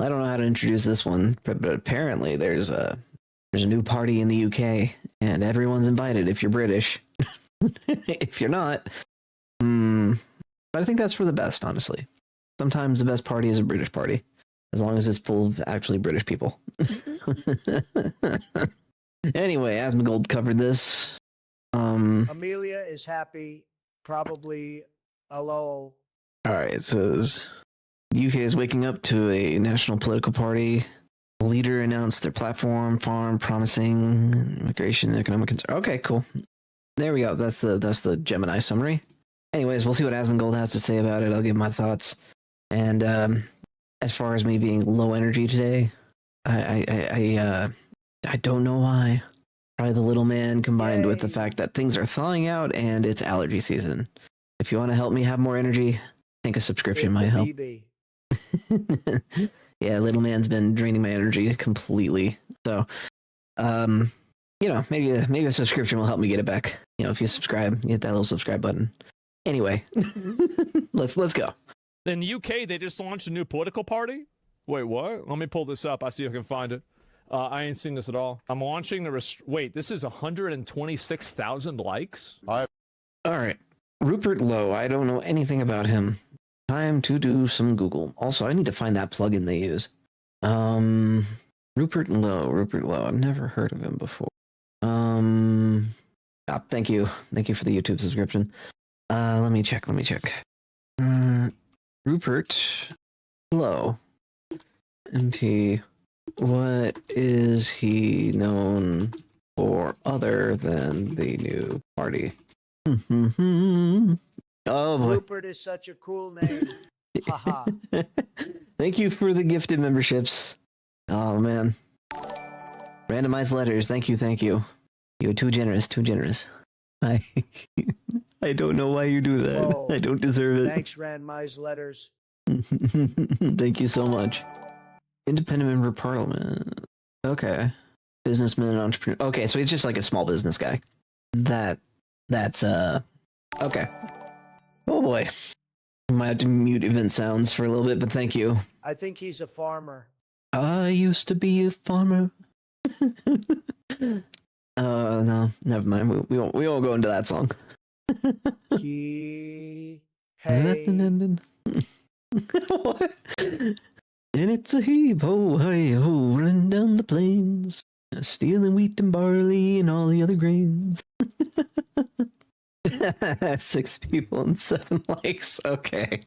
I don't know how to introduce this one, but apparently there's a new party in the UK, and everyone's invited if you're British. If you're not, but I think that's for the best, honestly. Sometimes the best party is a British party, as long as it's full of actually British people. Anyway, Asmongold covered this. Amelia is happy, probably a Lowe. All right, it says UK is waking up to a national political party. The leader announced their platform, farm, promising immigration, economic concern. Okay, cool. There we go. That's the Gemini summary. Anyways, we'll see what Asmongold has to say about it. I'll give my thoughts. And as far as me being low energy today, I don't know why. Probably the little man combined with the fact that things are thawing out and it's allergy season. If you want to help me have more energy, I think a subscription might help. Yeah, little man's been draining my energy completely. So, maybe a subscription will help me get it back. If you subscribe, hit that little subscribe button. Anyway, let's go. In the UK, they just launched a new political party. Wait, what? Let me pull this up. I see if I can find it. I ain't seen this at all. I'm launching the wait, this is 126,000 likes? All right. Rupert Lowe. I don't know anything about him. Time to do some Google. Also, I need to find that plugin they use. Rupert Lowe. I've never heard of him before. Thank you for the YouTube subscription. Let me check. Rupert Lowe, MP. What is he known for other than the new party? Oh boy. Rupert is such a cool name. Haha. Thank you for the gifted memberships. Oh man. Randomized letters. Thank you. You're too generous. I don't know why you do that. Whoa. I don't deserve it. Thanks, randomized letters. Thank you so much. Independent member of parliament. Okay. Businessman and entrepreneur. Okay, so he's just like a small business guy. That's okay. Oh boy. I might have to mute event sounds for a little bit, but thank you. I think he's a farmer. I used to be a farmer. No, never mind. We won't go into that song. Hey. What? And it's a heave-ho, hi-ho, running down the plains, stealing wheat and barley and all the other grains. 6 people and 7 likes. Okay.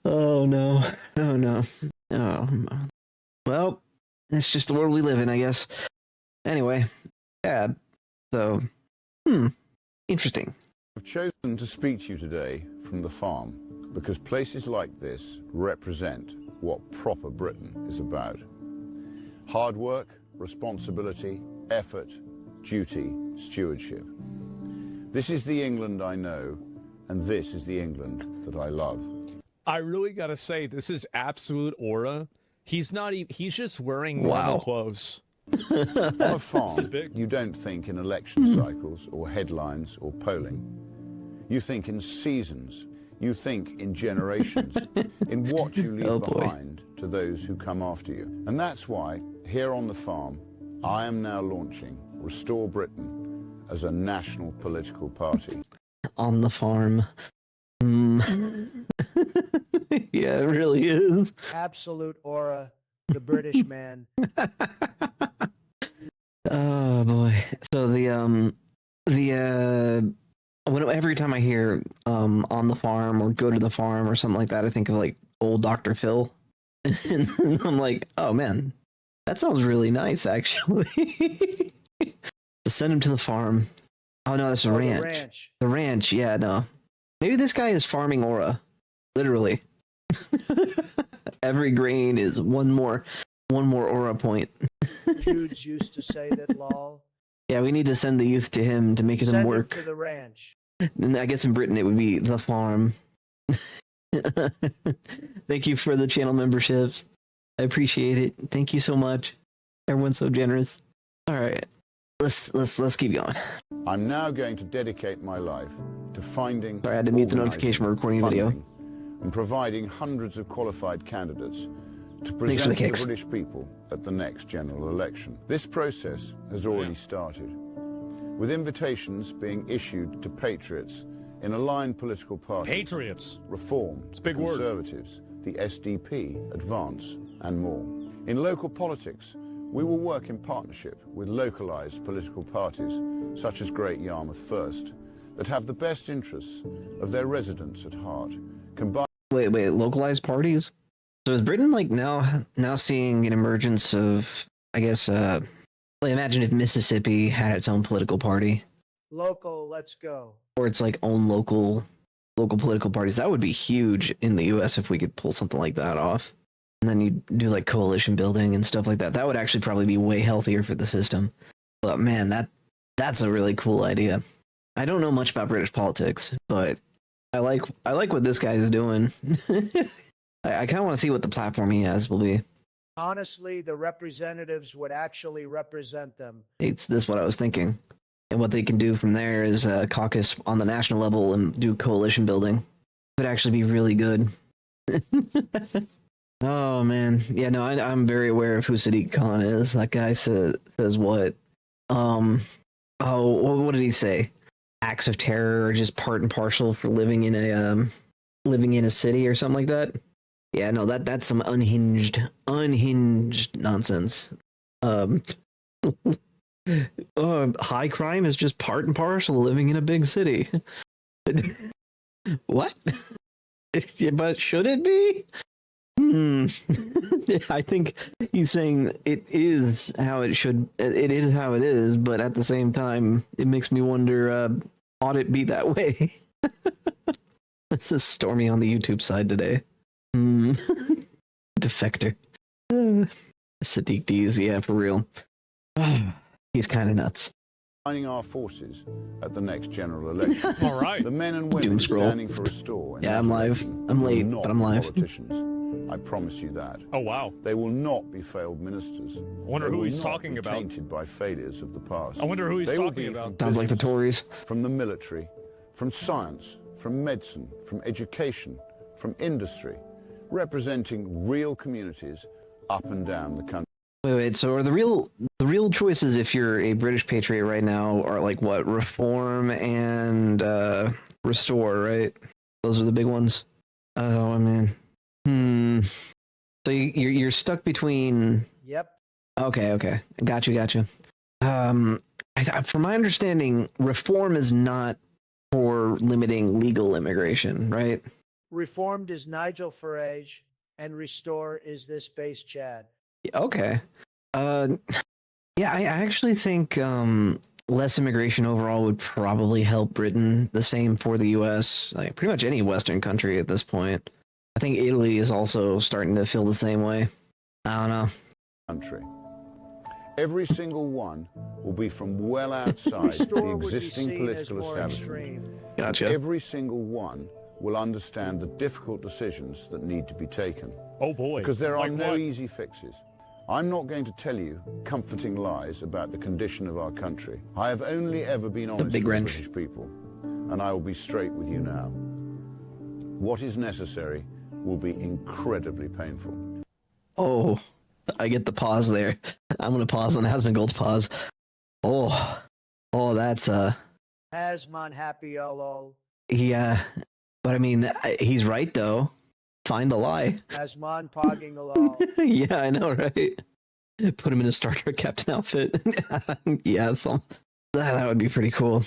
Oh no. Oh, well, it's just the world we live in, I guess. Anyway, yeah. So, interesting. I've chosen to speak to you today from the farm because places like this represent what proper Britain is about. Hard work, responsibility, effort, duty, stewardship. This is the England I know, and this is the England that I love. I really gotta say, this is absolute aura. He's just wearing normal clothes. On a farm, you don't think in election cycles or headlines or polling. You think in seasons. You think in generations, in what you leave behind to those who come after you. And that's why, here on the farm, I am now launching Restore Britain as a national political party. On the farm. Yeah, it really is. Absolute aura, the British man. Oh boy. So every time I hear on the farm or go to the farm or something like that, I think of like old Dr. Phil. And I'm like, oh man, that sounds really nice actually. To send him to the farm. Oh no, that's a ranch. The ranch, yeah, no. Maybe this guy is farming aura. Literally. Every grain is one more aura point. Dudes used to say that, lol. Yeah, we need to send the youth to him to make them work. Send him to the ranch. And I guess in Britain it would be the farm. Thank you for the channel memberships. I appreciate it. Thank you so much. Everyone's so generous. All right. let's keep going. I'm now going to dedicate my life to finding, Sorry, I had to mute the notification. We're recording a video. And providing hundreds of qualified candidates to Thanks for present the to the kicks. British people at the next general election. This process has already started, with invitations being issued to patriots in aligned political parties. Patriots. Reform, It's a big word. Conservatives, the SDP, Advance, and more. In local politics, we will work in partnership with localized political parties, such as Great Yarmouth First, that have the best interests of their residents at heart, combined. Wait, localized parties? So is Britain like now seeing an emergence of, I guess, imagine if Mississippi had its own political party, Local, let's go. or its like own local political parties. That would be huge in the US if we could pull something like that off. And then you do like coalition building and stuff like that. That would actually probably be way healthier for the system. But man, that's a really cool idea. I don't know much about British politics, but I like what this guy is doing. I kind of want to see what the platform he has will be. Honestly, the representatives would actually represent them. It's this what I was thinking. And what they can do from there is caucus on the national level and do coalition building. Could actually be really good. Oh man, yeah, no, I'm very aware of who Sadiq Khan is. That guy says what? Oh, what did he say? Acts of terror are just part and parcel for living in a city or something like that. Yeah, no, that's some unhinged nonsense. High crime is just part and parcel of living in a big city. What? But should it be? I think he's saying it is how it should. It is how it is, but at the same time, it makes me wonder: ought it be that way? This is Stormy on the YouTube side today. Defector. Sadiq D's, yeah, for real. He's kind of nuts. Joining our forces at the next general election. All right. The men and women Doom scroll. standing for Restore. Yeah, I'm live. I'm late, will not but I'm be live. Politicians. I promise you that. Oh, wow. They will not be failed ministers. I wonder They who will he's not talking be about. Tainted by failures of the past. I wonder who he's They will talking be about. from Sounds like the business, Tories. From the military, from science, from medicine, from education, from industry, representing real communities up and down the country. Wait. So are the real choices if you're a British patriot right now are like what? Reform and Restore, right? Those are the big ones. Oh man. So you're stuck between. Yep. Okay. Got you. From my understanding, Reform is not for limiting legal immigration, right? Reformed is Nigel Farage, and Restore is this base Chad. Okay. Yeah, I actually think less immigration overall would probably help Britain. The same for the U.S. Like pretty much any Western country at this point. I think Italy is also starting to feel the same way. I don't know. Country. Every single one will be from well outside the Restore would be existing seen as political more establishment. extreme. Gotcha. Every single one will understand the difficult decisions that need to be taken. Oh, boy. Because there are Like no what? easy fixes. I'm not going to tell you comforting lies about the condition of our country. I have only ever been honest big with wrench. British people, and I will be straight with you now. What is necessary will be incredibly painful. Oh, I get the pause there. I'm gonna pause on Asmongold's pause. Oh, that's Asmon happy lol. yeah. But I mean, he's right though. Find the lie. Asmon pogging lol. Yeah, I know, right? Put him in a Star Trek captain outfit. Yeah, that would be pretty cool.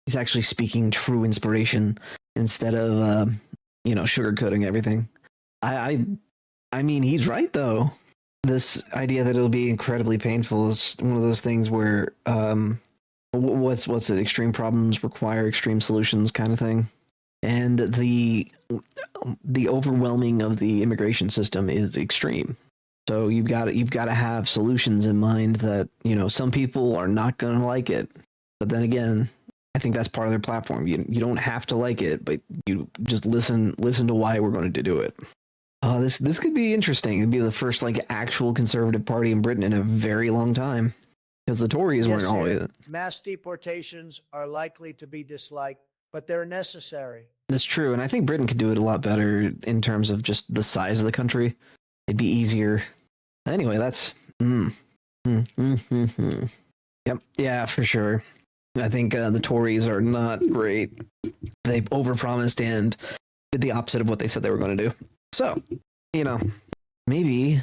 He's actually speaking true inspiration instead of sugarcoating everything. I mean, he's right though. This idea that it'll be incredibly painful is one of those things where what's it? Extreme problems require extreme solutions, kind of thing. And the overwhelming of the immigration system is extreme. So you've got to have solutions in mind that some people are not going to like it. But then again, I think that's part of their platform. You don't have to like it, but you just listen to why we're going to do it. This could be interesting. It'd be the first actual conservative party in Britain in a very long time. Because the Tories Yes, weren't always. mass deportations are likely to be disliked, but they're necessary. That's true, and I think Britain could do it a lot better in terms of just the size of the country. It'd be easier. Anyway, that's. Yep, yeah, for sure. I think the Tories are not great. They overpromised and did the opposite of what they said they were going to do. So, maybe,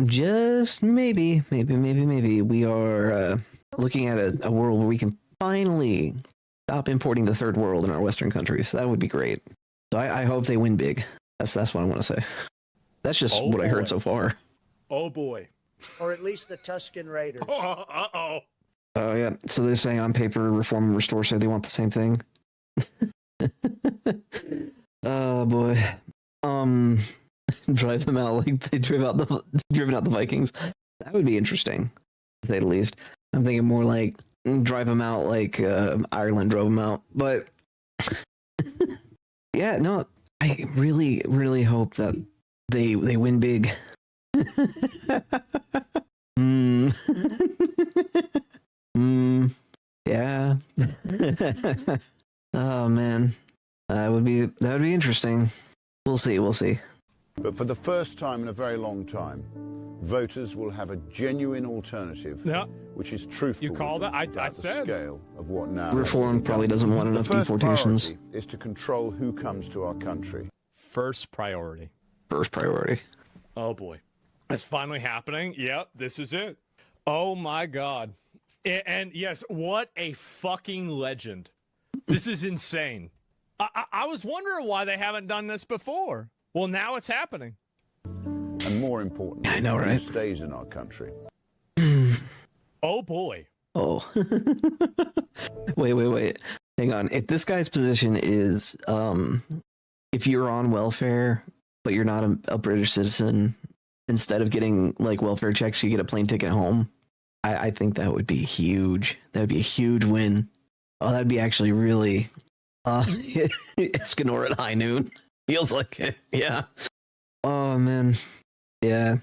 just maybe, we are looking at a world where we can finally stop importing the third world in our Western countries. That would be great. So I hope they win big. That's what I want to say. That's just what I heard so far. Oh boy. Or at least the Tusken Raiders. Uh-oh. Oh yeah. So they're saying on paper, Reform and Restore say they want the same thing. Oh boy. Drive them out like they driven out the Vikings. That would be interesting, to say the least. I'm thinking more like drive them out like Ireland drove them out. But yeah, no, I really, really hope that they win big. Yeah. Oh man, that would be interesting. We'll see. But for the first time in a very long time, voters will have a genuine alternative, which is truthful. You call that? I the said. Scale of what now. Reform probably doesn't want enough deportations. The first priority is to control who comes to our country. First priority. Oh boy, it's finally happening. Yep, this is it. Oh my God. And yes, what a fucking legend. This is insane. I was wondering why they haven't done this before. Well, now it's happening. And more importantly, I know, right? who stays in our country. Oh boy. Oh. Wait. Hang on. If this guy's position is if you're on welfare, but you're not a British citizen, instead of getting like welfare checks, you get a plane ticket home. I think that would be huge. That would be a huge win. Oh, that'd be actually really Escanor at high noon. Feels like it. Yeah. Oh man. Yeah.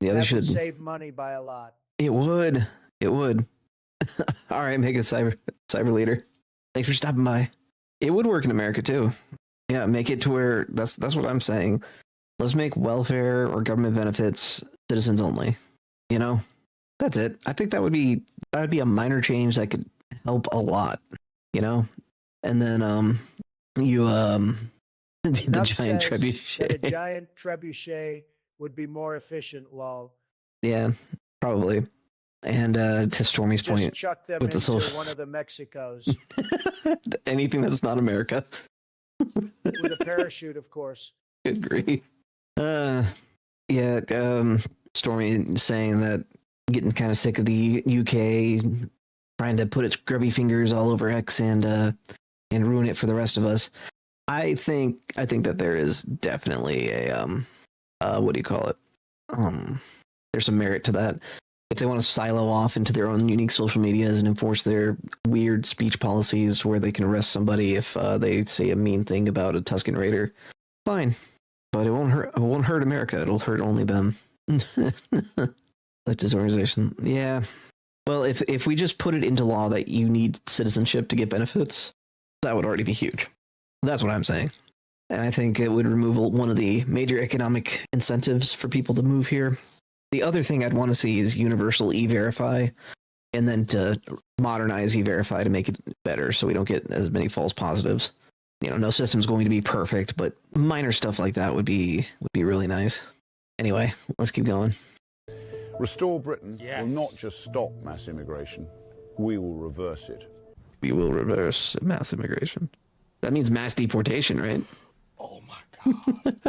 Yeah, they should Would save money by a lot. It would. All right, make a cyber leader. Thanks for stopping by. It would work in America too. Yeah, make it to where that's what I'm saying. Let's make welfare or government benefits citizens only. That's it. I think that would be a minor change that could help a lot. And then the giant trebuchet. That a giant trebuchet would be more efficient, Lowe. Yeah, probably. And to Stormy's Just point, chuck them with into the one of the Mexicos. anything that's not America. With a parachute, of course. Good grief. Stormy saying that getting kind of sick of the UK trying to put its grubby fingers all over X and ruin it for the rest of us. I think that there is definitely a what do you call it? There's some merit to that. If they want to silo off into their own unique social medias and enforce their weird speech policies where they can arrest somebody if they say a mean thing about a Tusken Raider, fine. But it won't hurt. It won't hurt America. It'll hurt only them. Leftist organization. Yeah. Well, if we just put it into law that you need citizenship to get benefits, that would already be huge. That's what I'm saying. And I think it would remove one of the major economic incentives for people to move here. The other thing I'd want to see is universal e-verify, and then to modernize e-verify to make it better so we don't get as many false positives. No system's going to be perfect, but minor stuff like that would be really nice. Anyway, let's keep going. Restore Britain will not just stop mass immigration, we will reverse it. We will reverse mass immigration. That means mass deportation, right? Oh my God.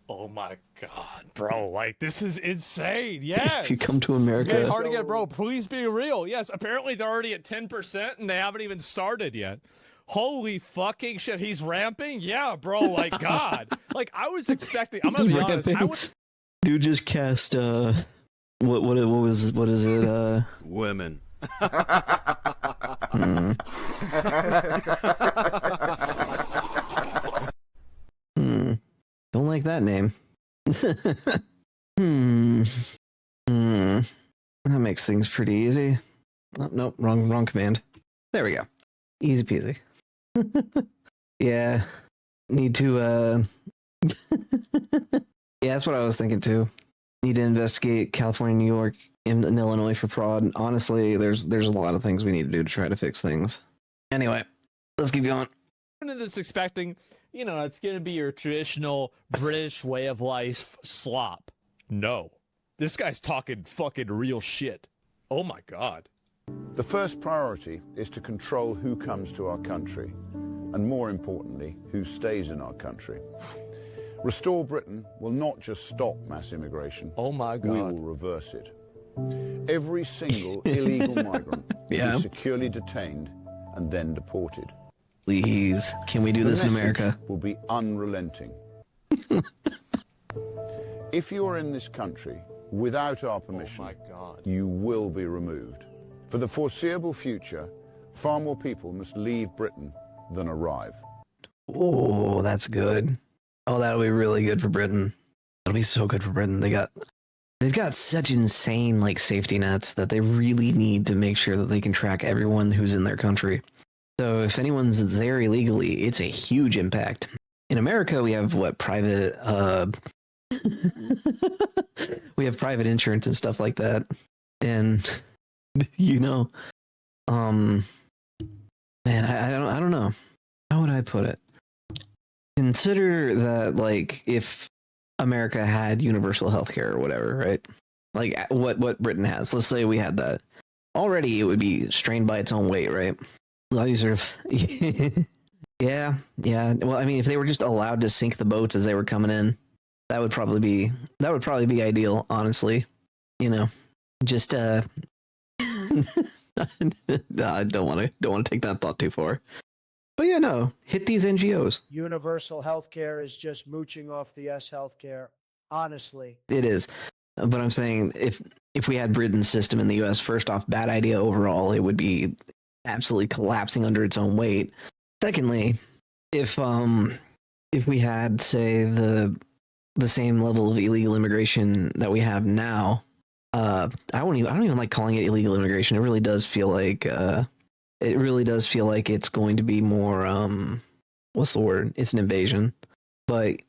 Oh my God, bro. Like, this is insane. Yes. If you come to America. It's hard to get, bro. Please be real. Yes. Apparently they're already at 10% and they haven't even started yet. Holy fucking shit. He's ramping? Yeah, bro. Like, God. Like, I was expecting. I'm going to be honest. Dude just cast, what is it? Women. Don't like that name. That makes things pretty easy. Oh, nope, wrong command. There we go. Easy peasy. Yeah. Need to yeah, that's what I was thinking too. Need to investigate California, New York, and Illinois for fraud. Honestly, there's a lot of things we need to do to try to fix things. Anyway, let's keep going. Into this expecting, it's going to be your traditional British way of life slop. No. This guy's talking fucking real shit. Oh my God. The first priority is to control who comes to our country, and more importantly, who stays in our country. Restore Britain will not just stop mass immigration. Oh my God. We will reverse it. Every single illegal migrant will be securely detained and then deported. Please, can we do this in America? Will be unrelenting. If you are in this country without our permission, you will be removed. For the foreseeable future, far more people must leave Britain than arrive. Oh, that's good. Oh, that'll be really good for Britain. That'll be so good for Britain. They've got such insane safety nets that they really need to make sure that they can track everyone who's in their country. So if anyone's there illegally, it's a huge impact. In America, we have private we have private insurance and stuff like that. And man, I don't know. How would I put it? Consider that if America had universal healthcare or whatever, right? What Britain has. Let's say we had that. Already it would be strained by its own weight, right? A lot of these sort of yeah. Well, I mean, if they were just allowed to sink the boats as they were coming in, that would probably be ideal, honestly. Just I don't want to take that thought too far. But yeah, no, hit these NGOs. Universal healthcare is just mooching off the healthcare. Honestly, it is. But I'm saying if we had Britain's system in the US, first off, bad idea overall. It would be absolutely collapsing under its own weight. Secondly, if we had, say, the same level of illegal immigration that we have now, I don't even like calling it illegal immigration. It really does feel like it's going to be more what's the word? It's an invasion. But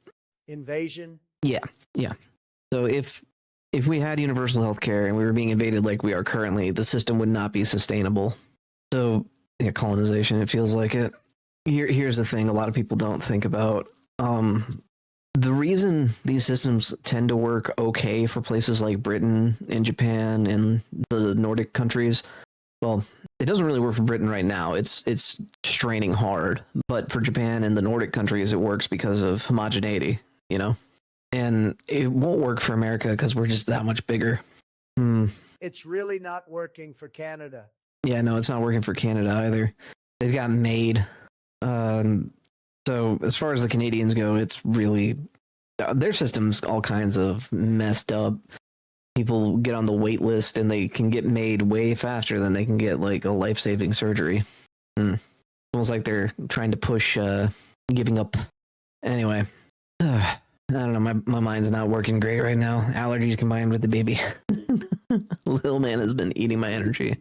invasion? Yeah. So if we had universal health care and we were being invaded like we are currently, the system would not be sustainable. So colonization, it feels like it. Here's the thing a lot of people don't think about. The reason these systems tend to work okay for places like Britain and Japan and the Nordic countries, well, it doesn't really work for Britain right now. It's straining hard. But for Japan and the Nordic countries, it works because of homogeneity, And it won't work for America because we're just that much bigger. It's really not working for Canada. Yeah, no, it's not working for Canada either. They've got MAID. So as far as the Canadians go, it's really their system's all kinds of messed up. People get on the wait list and they can get made way faster than they can get a life-saving surgery. Almost like they're trying to push giving up. Anyway, I don't know. My mind's not working great right now. Allergies combined with the baby. Little man has been eating my energy.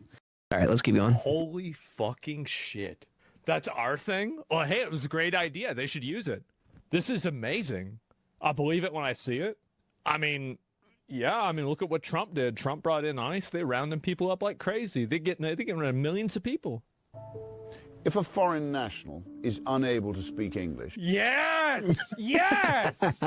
All right, let's keep going. Holy fucking shit. That's our thing? Oh, hey, it was a great idea. They should use it. This is amazing. I'll believe it when I see it. I mean, look at what Trump did. Trump brought in ICE. They're rounding people up like crazy. They're getting rid of millions of people. If a foreign national is unable to speak English... Yes! Yes!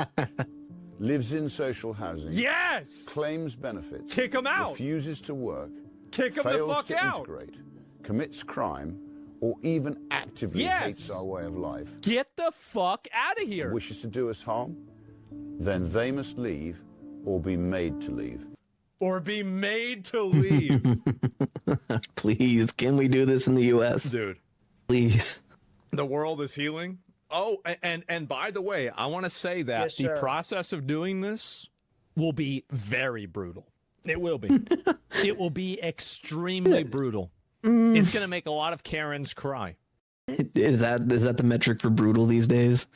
lives in social housing... Yes! Claims benefits... Kick them out! Refuses to work... Kick them the fuck out! Integrate, commits crime... or even actively hates our way of life... Get the fuck out of here! ...wishes to do us harm... then they must leave or be made to leave. Or be made to leave. Please, can we do this in the U.S.? Dude. Please. The world is healing. Oh, and by the way, I want to say that the process of doing this will be very brutal. It will be. It will be extremely brutal. It's going to make a lot of Karens cry. Is that the metric for brutal these days?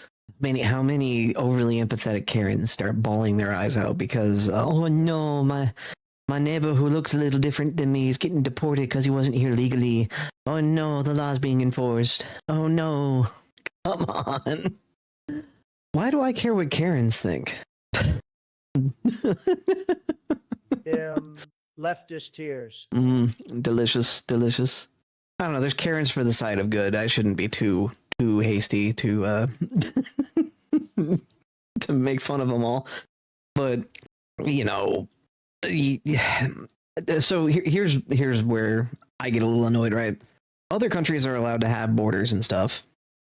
How many overly empathetic Karens start bawling their eyes out because, oh no, My neighbor who looks a little different than me is getting deported because he wasn't here legally. Oh no, the law's being enforced. Oh no. Come on. Why do I care what Karens think? Leftist tears. Delicious, delicious. I don't know. There's Karens for the side of good. I shouldn't be too hasty to to make fun of them all. But you know, so here's where I get a little annoyed. Right? Other countries are allowed to have borders and stuff.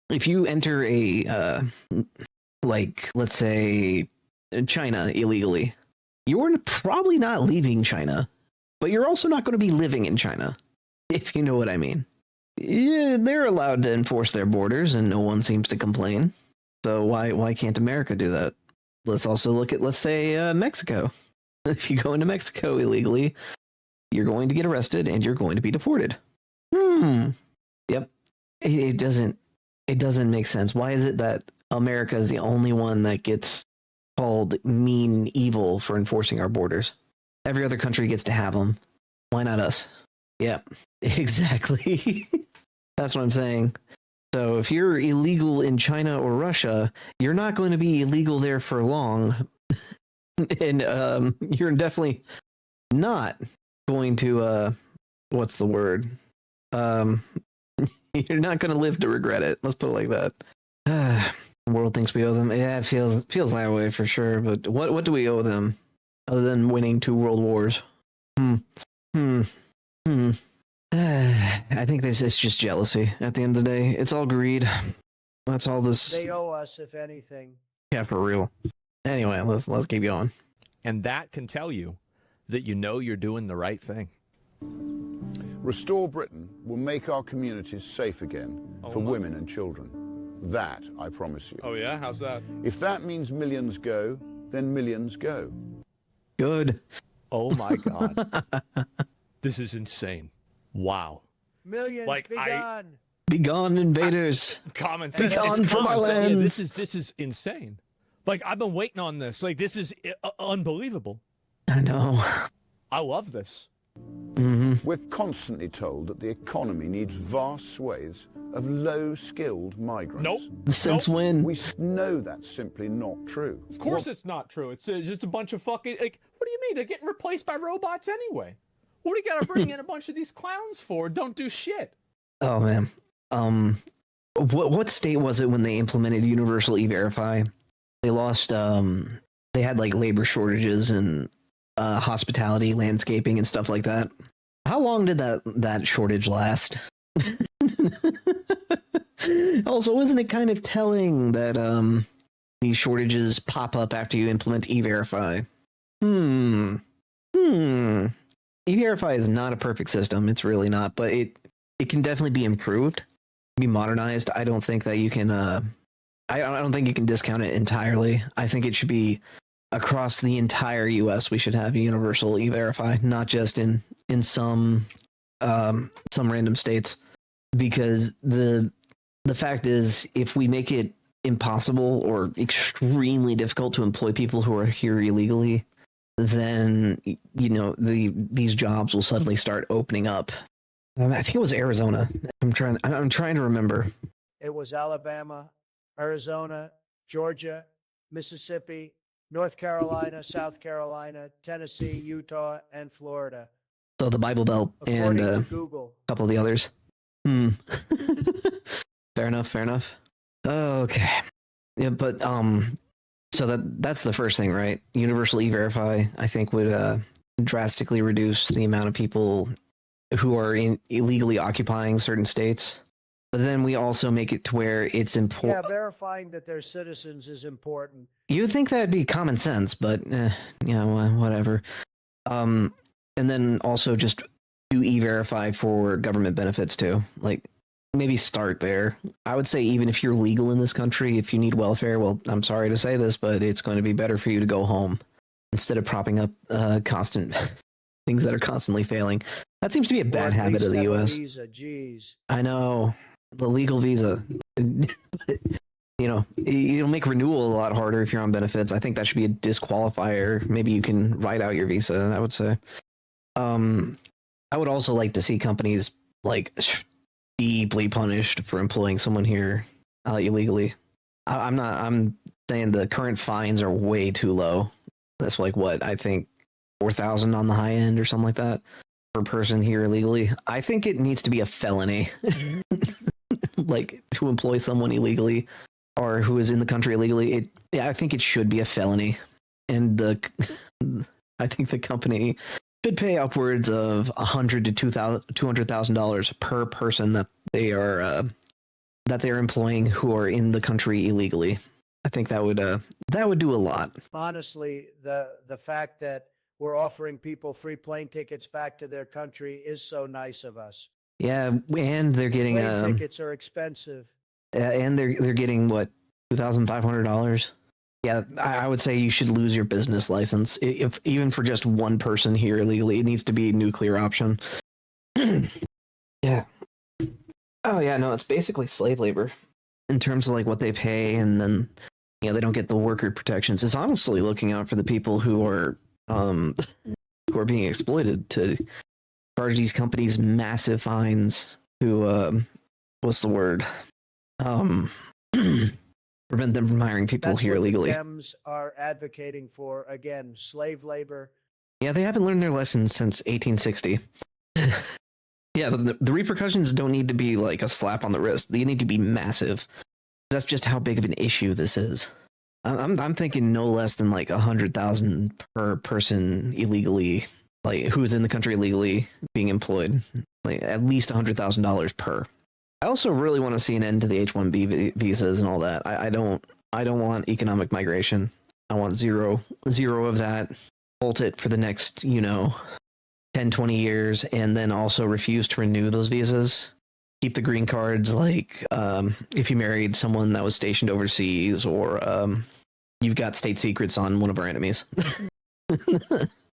If you enter a like, let's say, China illegally, you're probably not leaving China, but you're also not going to be living in China, if you know what I mean. Yeah, they're allowed to enforce their borders, and no one seems to complain. So why can't America do that? Let's also look at, let's say, Mexico. If you go into Mexico illegally, you're going to get arrested and you're going to be deported. Yep. It doesn't make sense. Why is it that America is the only one that gets called mean evil for enforcing our borders? Every other country gets to have them. Why not us? Yep, exactly. That's what I'm saying. So if you're illegal in China or Russia, you're not going to be illegal there for long. And you're definitely not going to, what's the word? You're not going to live to regret it. Let's put it like that. The world thinks we owe them. Yeah, it feels that way for sure. But what do we owe them other than winning 2 world wars? I think this is just jealousy. At the end of the day, it's all greed. That's all this. They owe us, if anything. Yeah, for real. Anyway, let's keep going. And that can tell you that you know you're doing the right thing. Restore Britain will make our communities safe again for women and children. That, I promise you. Oh, yeah? How's that? If that means millions go, then millions go. Good. Oh, my God. This is insane. Wow. Millions, be gone. Be gone, invaders. Common sense. Be gone it's from common our sense. Yeah, lands. this is insane. Like, I've been waiting on this. Like, this is unbelievable. I know. I love this. We're constantly told that the economy needs vast swathes of low-skilled migrants. Nope. Since when? We know that's simply not true. Of course it's not true. It's just a bunch of fucking... Like, what do you mean? They're getting replaced by robots anyway. What do you got to bring in a bunch of these clowns for? Don't do shit. Oh, man. What state was it when they implemented Universal E-Verify? They lost... They had, like, labor shortages and... hospitality, landscaping, and stuff like that. How long did that shortage last? Also, isn't it kind of telling that these shortages pop up after you implement E-Verify? E-Verify is not a perfect system. It's really not, but it can definitely be improved, be modernized. I don't think that you can. I don't think you can discount it entirely. I think it should be across the entire U.S. we should have a universal E-Verify, not just in some random states. Because the fact is, if we make it impossible or extremely difficult to employ people who are here illegally, then these jobs will suddenly start opening up. I think it was Arizona. I'm trying to remember. It was Alabama, Arizona, Georgia, Mississippi, North Carolina, South Carolina, Tennessee, Utah, and Florida. So the Bible Belt and to Google. A couple of the others. Fair enough. Okay. Yeah, but so that's the first thing, right? Universal E-Verify, I think, would drastically reduce the amount of people who are illegally occupying certain states. But then we also make it to where it's important. Yeah, verifying that they're citizens is important. You would think that'd be common sense, but whatever. And then also just do E-Verify for government benefits too. Like, maybe start there. I would say even if you're legal in this country, if you need welfare, well, I'm sorry to say this, but it's going to be better for you to go home instead of propping up constant things that are constantly failing. That seems to be a bad habit of the U.S. Visa, geez. I know. The legal visa. It'll make renewal a lot harder if you're on benefits. I think that should be a disqualifier. Maybe you can write out your visa, I would say. I would also like to see companies like deeply punished for employing someone here illegally. I'm saying the current fines are way too low. That's like what I think 4,000 on the high end or something like that per person here illegally. I think it needs to be a felony, like to employ someone illegally or who is in the country illegally. I think it should be a felony, and I think the company should pay upwards of $100,000 to $200,000 per person that they're employing who are in the country illegally. I think that would do a lot. Honestly, the fact that we're offering people free plane tickets back to their country is so nice of us. Yeah, and they're getting plane tickets are expensive. And they're getting what, $2,500. Yeah, I would say you should lose your business license if even for just one person here illegally. It needs to be a nuclear option. Yeah. Oh yeah, no, it's basically slave labor in terms of like what they pay, and then they don't get the worker protections. It's honestly looking out for the people who are being exploited to charge these companies massive fines to what's the word? Prevent them from hiring people here illegally. The Dems are advocating for, again, slave labor. Yeah, they haven't learned their lessons since 1860. Yeah, the repercussions don't need to be like a slap on the wrist. They need to be massive. That's just how big of an issue this is. I'm thinking no less than like 100,000 per person illegally, like who's in the country illegally being employed. Like at least $100,000 per. I also really want to see an end to the H-1B visas and all that. I don't want economic migration. I want zero of that. Hold it for the next, 10, 20 years, and then also refuse to renew those visas. Keep the green cards, like if you married someone that was stationed overseas, or you've got state secrets on one of our enemies.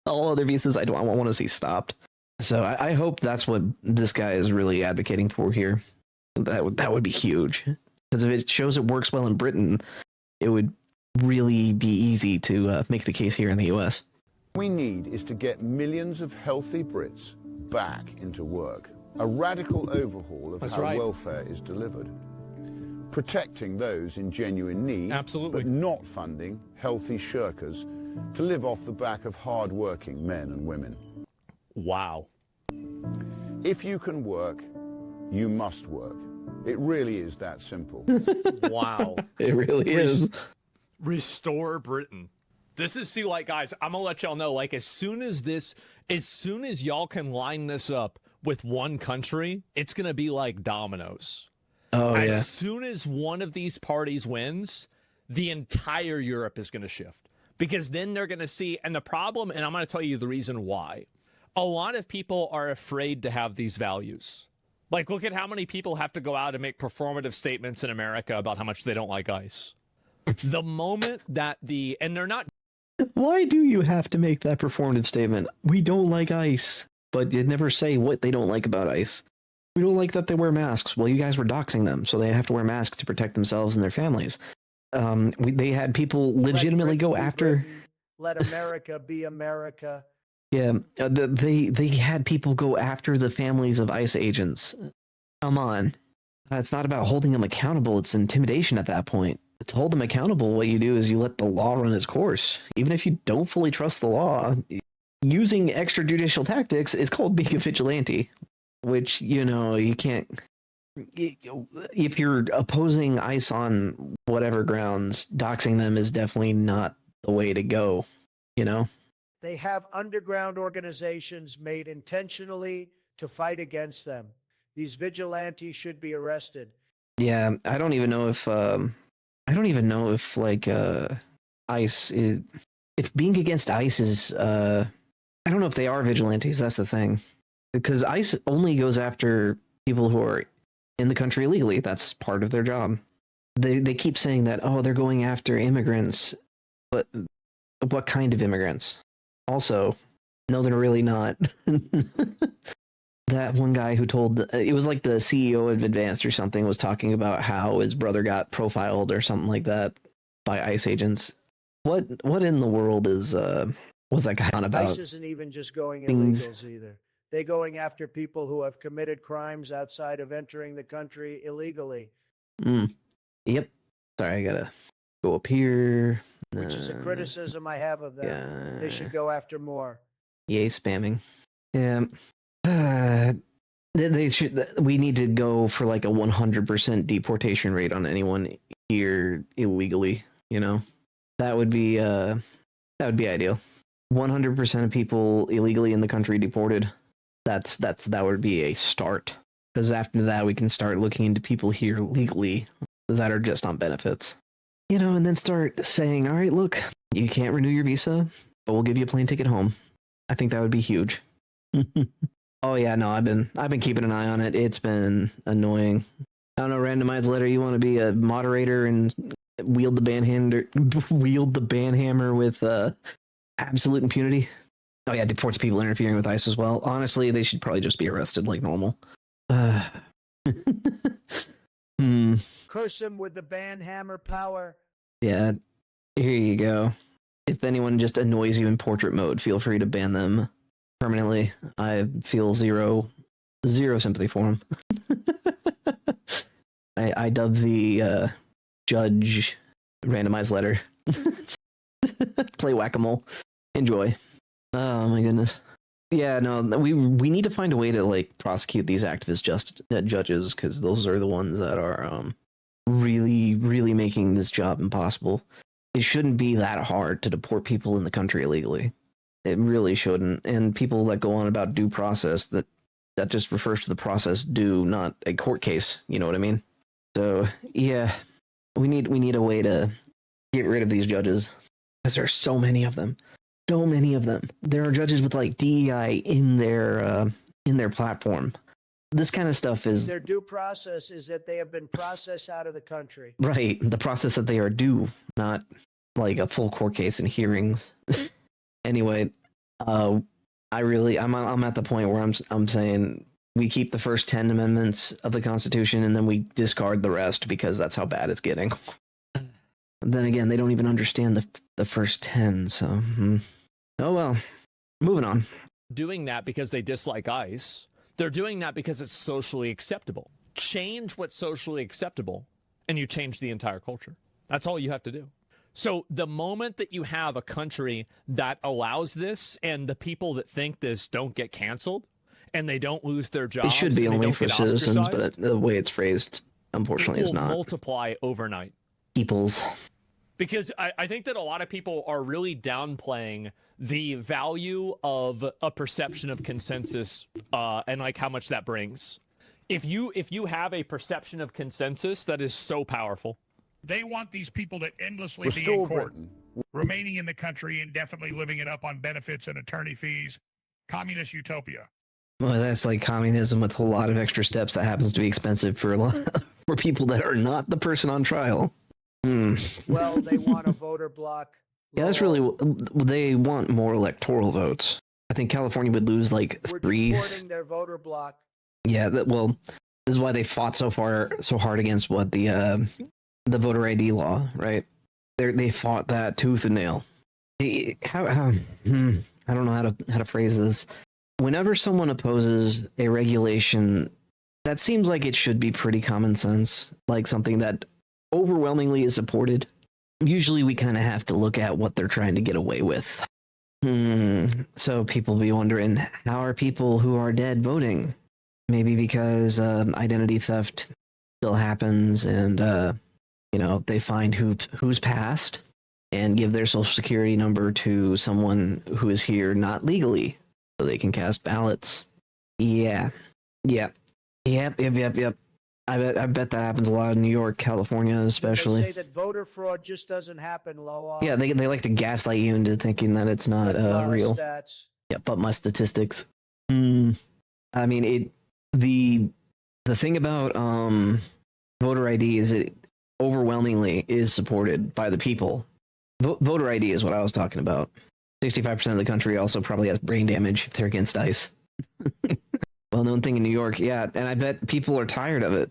All other visas I want to see stopped. So I hope that's what this guy is really advocating for here. That would be huge, because if it shows it works well in Britain, it would really be easy to make the case here in the US. What we need is to get millions of healthy Brits back into work. A radical overhaul of how welfare is delivered. Protecting those in genuine need, absolutely, but not funding healthy shirkers to live off the back of hard-working men and women. Wow. If you can work, you must work. It really is that simple. Wow. It really is. Restore Britain. This is, guys, I'm gonna let y'all know, like, as soon as y'all can line this up with one country, it's gonna be like dominoes. Oh, yeah. As soon as one of these parties wins, the entire Europe is gonna shift, because then they're gonna see, and the problem, and I'm gonna tell you the reason why. A lot of people are afraid to have these values. Like, look at how many people have to go out and make performative statements in America about how much they don't like ICE. The moment that and they're not. Why do you have to make that performative statement? We don't like ICE, but you never say what they don't like about ICE. We don't like that they wear masks. Well, you guys were doxing them, so they have to wear masks to protect themselves and their families. They had people legitimately go after. Let America be America. Yeah, they had people go after the families of ICE agents. Come on. It's not about holding them accountable. It's intimidation at that point. To hold them accountable, what you do is you let the law run its course. Even if you don't fully trust the law, using extrajudicial tactics is called being a vigilante, which, you can't. If you're opposing ICE on whatever grounds, doxing them is definitely not the way to go, They have underground organizations made intentionally to fight against them. These vigilantes should be arrested. Yeah, I don't even know if ICE is, if being against ICE is I don't know if they are vigilantes. That's the thing, because ICE only goes after people who are in the country illegally. That's part of their job. They keep saying that, they're going after immigrants, but what kind of immigrants? Also, no, they're really not. That one guy who told, it was like the CEO of Advanced or something, was talking about how his brother got profiled or something like that by ICE agents. What in the world is What's that guy on about? ICE isn't even just going illegals either. They're going after people who have committed crimes outside of entering the country illegally. Yep. Sorry, I gotta go up here. Which is a criticism I have of them. Yeah. They should go after more. Yay, spamming. Yeah. They should. We need to go for like a 100% deportation rate on anyone here illegally. You know, that would be ideal. 100% of people illegally in the country deported. That would be a start. Because after that, we can start looking into people here legally that are just on benefits. You know, and then start saying, all right, look, you can't renew your visa, but we'll give you a plane ticket home. I think that would be huge. Oh yeah, no, I've been keeping an eye on it. It's been annoying. I don't know, randomized letter, you want to be a moderator and wield the ban hammer with absolute impunity? Oh yeah, deports people interfering with ICE as well. Honestly, they should probably just be arrested like normal. Curse him with the ban hammer power. Yeah, here you go. If anyone just annoys you in portrait mode, feel free to ban them permanently. I feel zero sympathy for him. I dub the judge randomized letter. Play whack-a-mole. Enjoy. Oh my goodness. Yeah, no, we need to find a way to like prosecute these activist judges, because those are the ones that are really making this job impossible. It shouldn't be that hard to deport people in the country illegally. It really shouldn't. And people that go on about due process, that just refers to the process due, not a court case. You know what I mean? So yeah, we need a way to get rid of these judges, because there are so many of them. So many of them. There are judges with like DEI in their platform. This kind of stuff is their due process is that they have been processed out of the country. Right, the process that they are due, not like a full court case and hearings. Anyway, I'm at the point where I'm saying we keep the first 10 amendments of the Constitution and then we discard the rest, because that's how bad it's getting. Then again, they don't even understand the first 10, so oh well. Moving on. Doing that because they dislike ICE. They're doing that because it's socially acceptable. Change what's socially acceptable, and you change the entire culture. That's all you have to do. So the moment that you have a country that allows this, and the people that think this don't get canceled, and they don't lose their jobs, it should be only for citizens, but the way it's phrased, unfortunately, is not. It will multiply overnight. Peoples. Because I think that a lot of people are really downplaying the value of a perception of consensus and like how much that brings. If you have a perception of consensus, that is so powerful. They want these people to endlessly be in court, remaining in the country indefinitely, living it up on benefits and attorney fees. Communist utopia. Well, that's like communism with a lot of extra steps that happens to be expensive for for people that are not the person on trial. Well, they want a voter block. Yeah, that's really, they want more electoral votes. I think California would lose like three. We're deporting their voter block. Yeah, well, this is why they fought so hard against what the voter ID law, right? They fought that tooth and nail. I don't know how to phrase this. Whenever someone opposes a regulation, that seems like it should be pretty common sense, like something that overwhelmingly is supported. Usually we kind of have to look at what they're trying to get away with. So people be wondering, how are people who are dead voting? Maybe because identity theft still happens, and they find who's passed and give their social security number to someone who is here not legally, so they can cast ballots. Yep. I bet that happens a lot in New York, California, especially. They say that voter fraud just doesn't happen, Lowe. Yeah, they like to gaslight you into thinking that it's not real. Stats. Yeah, but my statistics. I mean, the thing about voter ID is it overwhelmingly is supported by the people. Voter ID is what I was talking about. 65% of the country also probably has brain damage if they're against ICE. Well-known thing in New York, yeah, and I bet people are tired of it.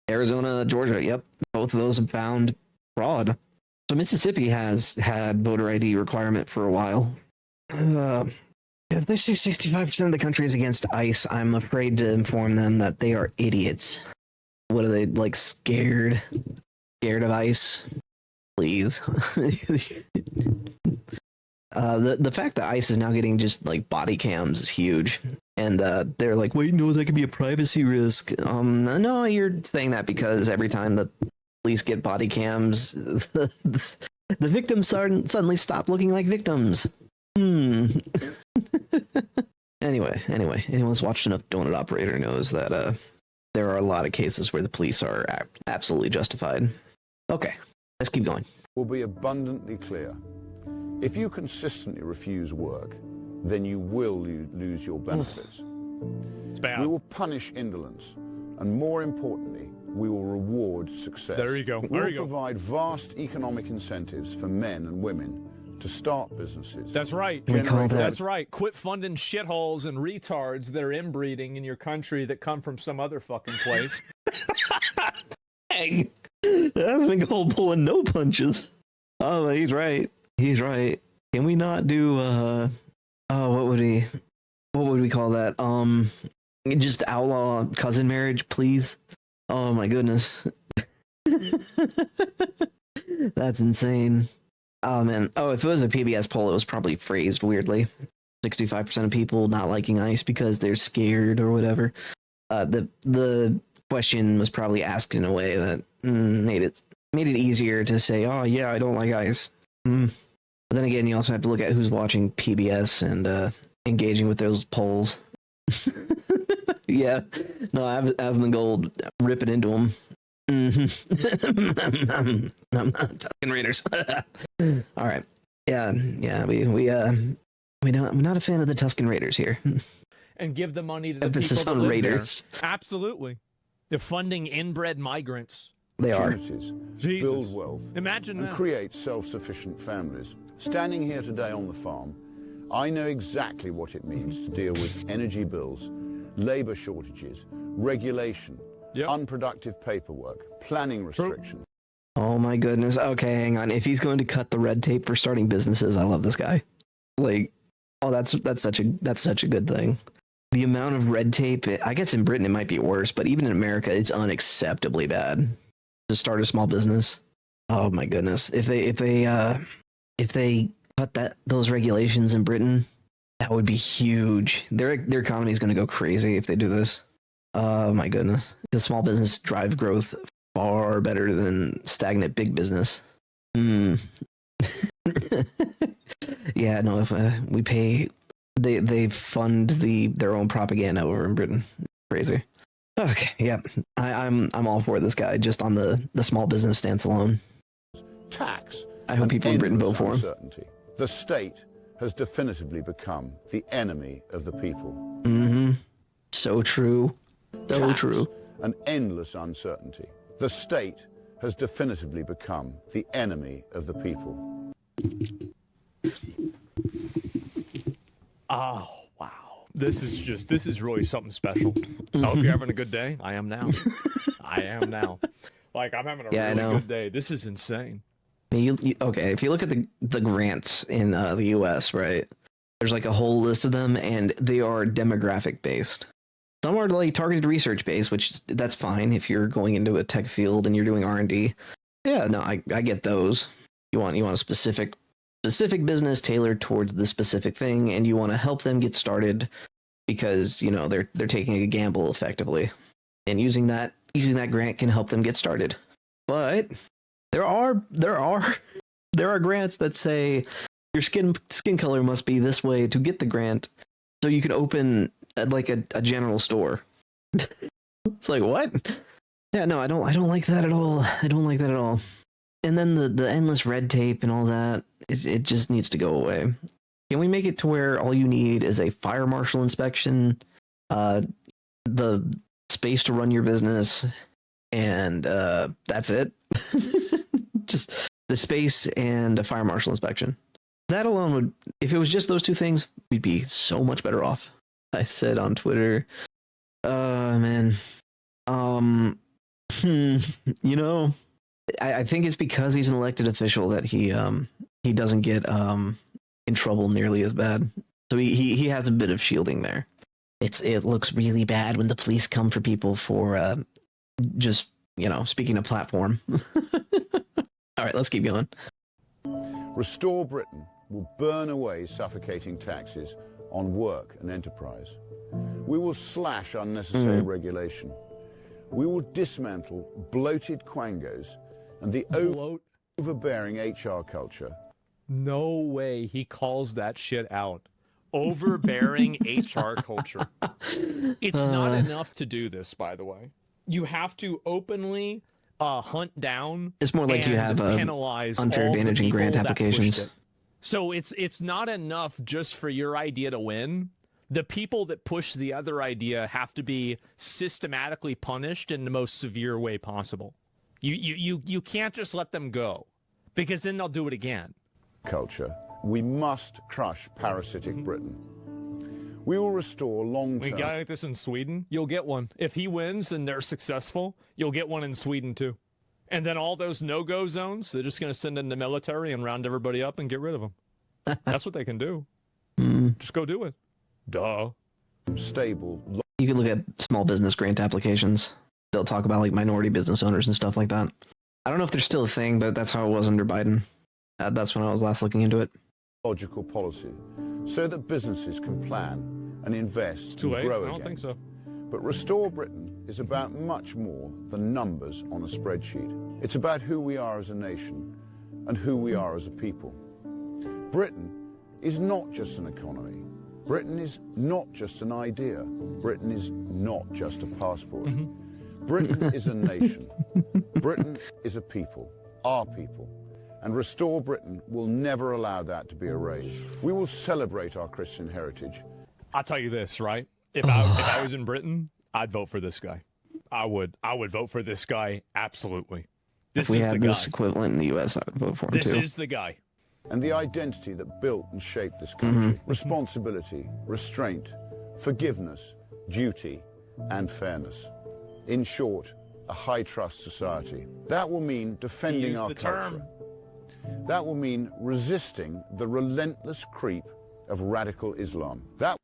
Arizona, Georgia, yep, both of those have found fraud. So Mississippi has had voter ID requirement for a while. If they say 65% of the country is against ICE, I'm afraid to inform them that they are idiots. What are they, like, scared? Scared of ICE? Please. The fact that ICE is now getting just, like, body cams is huge. And they're like, wait, no, that could be a privacy risk. No, you're saying that because every time the police get body cams, the victims suddenly stop looking like victims. Anyway, anyone's watched enough Donut Operator knows that there are a lot of cases where the police are absolutely justified. Okay, let's keep going. Will be abundantly clear. If you consistently refuse work, then you will lose your benefits. It's bad. We will punish indolence, and more importantly, we will reward success. There you go. We will provide vast economic incentives for men and women to start businesses. That's right. That's right. Quit funding shitholes and retards that are inbreeding in your country that come from some other fucking place. Dang. Asmongold pulling no punches. Oh, he's right. He's right. Can we not do what would we call that? Just outlaw cousin marriage, please. Oh my goodness. That's insane. Oh man. Oh, if it was a PBS poll, it was probably phrased weirdly. 65% of people not liking ICE because they're scared or whatever. The question was probably asked in a way that made it easier to say, oh yeah, I don't like ICE. But then again, you also have to look at who's watching PBS and engaging with those polls. Yeah, no, Asmongold ripping into them. Tusken Raiders. All right, yeah, we're not a fan of the Tusken Raiders here. And give the money to the emphasis people on that live Raiders. There. Absolutely, they're funding inbred migrants. They are. Build wealth. Imagine and that. Create self-sufficient families. Standing here today on the farm, I know exactly what it means to deal with energy bills, labor shortages, regulation, unproductive paperwork, planning restrictions. Oh my goodness. Okay, hang on. If he's going to cut the red tape for starting businesses, I love this guy. Like, oh, that's such a good thing. The amount of red tape, I guess in Britain it might be worse, but even in America, it's unacceptably bad to start a small business. Oh my goodness. If they cut those regulations in Britain, that would be huge. Their economy is going to go crazy if they do this. Oh my goodness. The small business drive growth far better than stagnant big business. Yeah, no, if we pay, they fund their own propaganda over in Britain. Crazy. Okay, yeah, I'm all for this guy just on the small business stance alone. Tax. I hope people in Britain vote for him. The state has definitively become the enemy of the people. So true. So Tax true. And endless uncertainty. The state has definitively become the enemy of the people. Oh, wow. This is really something special. I hope you're having a good day. I am now. I am now. Like, I'm having a really good day. This is insane. Okay, if you look at the grants in the U.S., right, there's like a whole list of them, and they are demographic based. Some are like targeted research based, which that's fine if you're going into a tech field and you're doing R&D. Yeah, no, I get those. You want a specific business tailored towards the specific thing, and you want to help them get started because they're taking a gamble effectively, and using that grant can help them get started. But there are grants that say your skin color must be this way to get the grant, so you can open like a general store. It's like, what? Yeah, no, I don't like that at all. I don't like that at all. And then the endless red tape and all that, it just needs to go away. Can we make it to where all you need is a fire marshal inspection, the space to run your business, and that's it? Just the space and a fire marshal inspection. That alone would, if it was just those two things, we'd be so much better off. I said on Twitter, man, I think it's because he's an elected official that he doesn't get in trouble nearly as bad. So he has a bit of shielding there. It looks really bad when the police come for people for just, speaking a platform. All right, let's keep going. Restore Britain will burn away suffocating taxes on work and enterprise. We will slash unnecessary regulation. We will dismantle bloated quangos and the overbearing HR culture. No way he calls that shit out. Overbearing HR culture. It's not enough to do this, by the way. You have to openly hunt down. It's more like you have penalize unfair advantage in grant applications. So it's not enough just for your idea to win. The people that push the other idea have to be systematically punished in the most severe way possible. You can't just let them go, because then they'll do it again. Culture. We must crush parasitic Britain. We will restore long-term... We got like this in Sweden. You'll get one. If he wins and they're successful, you'll get one in Sweden too. And then all those no-go zones, they're just going to send in the military and round everybody up and get rid of them. That's what they can do. Just go do it. Duh. Stable. You can look at small business grant applications. They'll talk about like minority business owners and stuff like that. I don't know if there's still a thing, but that's how it was under Biden. That's when I was last looking into it. Logical policy, so that businesses can plan and invest it's too late. And grow I don't again. think so. But Restore Britain is about much more than numbers on a spreadsheet. It's about who we are as a nation and who we are as a people. Britain is not just an economy. Britain is not just an idea. Britain is not just a passport. Britain is a nation. Britain is a people, our people. And Restore Britain will never allow that to be erased. We will celebrate our Christian heritage. I'll tell you this, right? If I was in Britain, I'd vote for this guy. I would vote for this guy, absolutely. If we had this equivalent in the U.S., I would vote for him too. This is the guy. And the identity that built and shaped this country. Responsibility, restraint, forgiveness, duty, and fairness. In short, a high-trust society. That will mean defending our culture. That will mean resisting the relentless creep of radical Islam. That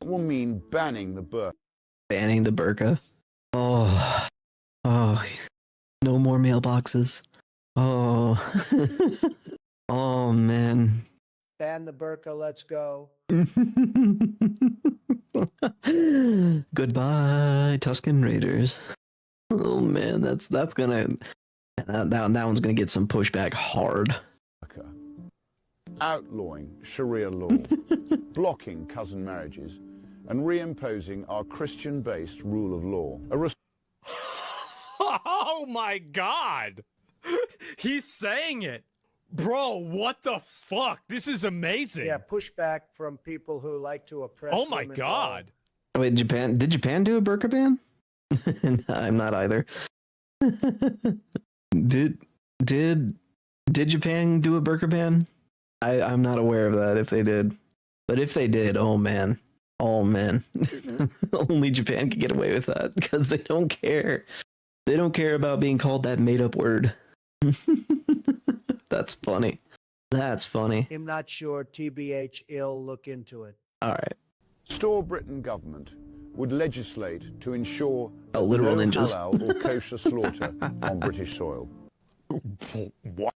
will mean banning the burqa. Banning the burqa? Oh, no more mailboxes. Oh, oh man. Ban the burqa, let's go. Goodbye, Tusken Raiders. Oh man, that one's gonna get some pushback hard. Outlawing Sharia law, blocking cousin marriages, and reimposing our Christian-based rule of law. Oh my God! He's saying it! Bro, what the fuck? This is amazing! Yeah, pushback from people who like to oppress Oh my God! Wait, did Japan do a burqa ban? I'm not either. Did Japan do a burqa ban? I'm not aware of that if they did. But if they did, oh man. Only Japan can get away with that because they don't care. They don't care about being called that made up word. That's funny. I'm not sure, TBH, ill look into it. All right. Restore Britain government would legislate to ensure literal no ninjas. halal or kosher slaughter on British soil. What?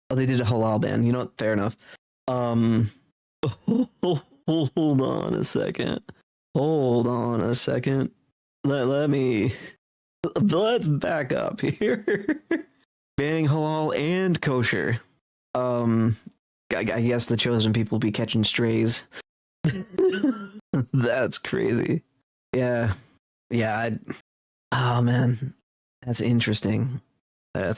Oh, they did a halal ban. You know what? Fair enough. Hold on a second. Let's back up here. Banning halal and kosher. I guess the chosen people be catching strays. That's crazy. Yeah. Oh man, that's interesting. I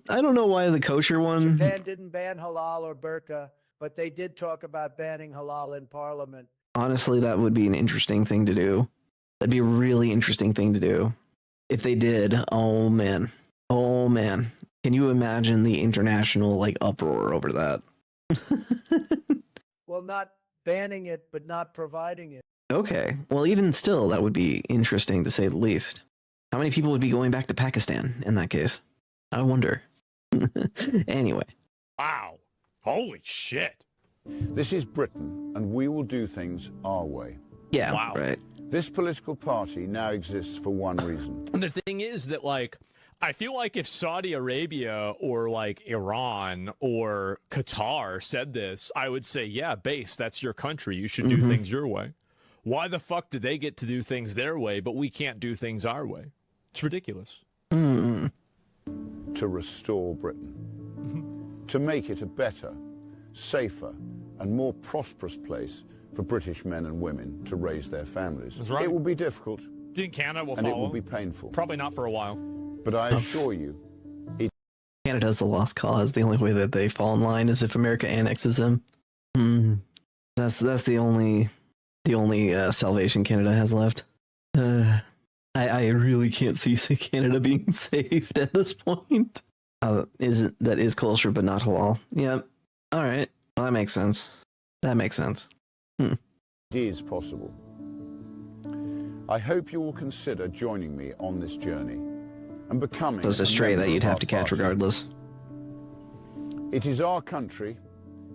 don't know why the kosher one. Japan didn't ban halal or burqa, but they did talk about banning halal in Parliament. Honestly, that would be an interesting thing to do. That'd be a really interesting thing to do. If they did, oh man. Can you imagine the international uproar over that? Well, not banning it, but not providing it. Okay. Well, even still, that would be interesting to say the least. How many people would be going back to Pakistan in that case? I wonder. Anyway. Wow. Holy shit. This is Britain, and we will do things our way. Yeah, wow. Right. This political party now exists for one reason. And the thing is that, like, I feel like if Saudi Arabia or, like, Iran or Qatar said this, I would say, yeah, base, that's your country. You should do things your way. Why the fuck do they get to do things their way, but we can't do things our way? It's ridiculous. To restore Britain. To make it a better, safer, and more prosperous place for British men and women to raise their families. That's right. It will be difficult. Do you think Canada will and follow? it will be painful. Probably not for a while. But I assure you, Canada's a lost cause. The only way that they fall in line is if America annexes them. That's the only salvation Canada has left. I really can't see Canada being saved at this point. That is kosher, but not halal. Yep. All right. Well, that makes sense. it is possible. I hope you will consider joining me on this journey and becoming. There's a stray that you'd have to catch regardless. It is our country.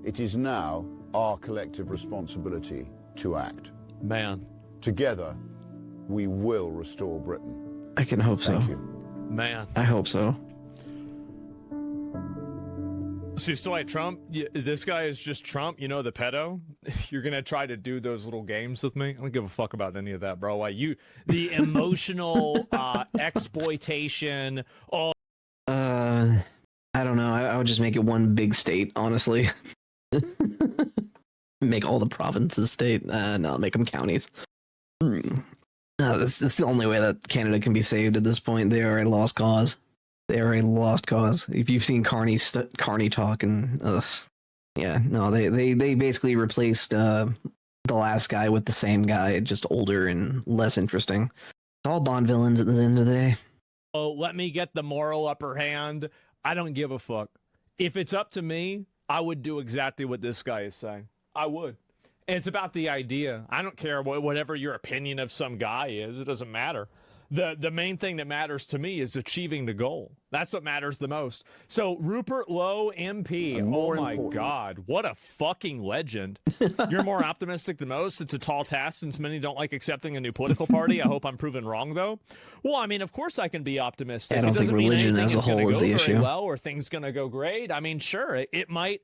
It is now our collective responsibility to act. Man. Together, we will restore Britain. I can hope so. Thank you. Man. I hope so. So you still like Trump? This guy is just Trump, you know, the pedo. You're gonna try to do those little games with me? I don't give a fuck about any of that, bro. The emotional exploitation. Oh, I don't know. I would just make it one big state, honestly. Make all the provinces state. No, make them counties. No, that's the only way that Canada can be saved at this point. They are a lost cause. They are a lost cause. If you've seen Carney talk, and yeah, no, they basically replaced the last guy with the same guy, just older and less interesting. It's all Bond villains at the end of the day. Oh, let me get the moral upper hand. I don't give a fuck. If it's up to me, I would do exactly what this guy is saying. I would. And it's about the idea. I don't care whatever your opinion of some guy is. It doesn't matter. The main thing that matters to me is achieving the goal. That's what matters the most. So Rupert Lowe, MP. Oh my God, what a fucking legend. You're more optimistic than most. It's a tall task since many don't like accepting a new political party. I hope I'm proven wrong though. Well, I mean, of course I can be optimistic. I don't think religion as a whole is the issue. Well, or things gonna go great. I mean, sure, it might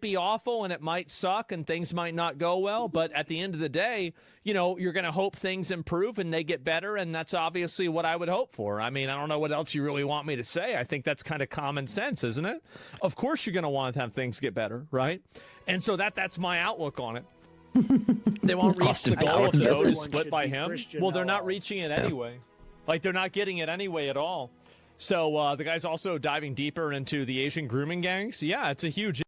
be awful and it might suck and things might not go well, but at the end of the day, you know, you're gonna hope things improve and they get better, and that's obviously what I would hope for. I mean, I don't know what else you really want me to say. I think that's kind of common sense, isn't it? Of course you're going to want to have things get better, right? And so that's my outlook on it. They won't reach the goal if the vote is split by him. Well, they're not reaching it anyway. Like, they're not getting it anyway at all. So the guy's also diving deeper into the Asian grooming gangs. Yeah, it's a huge...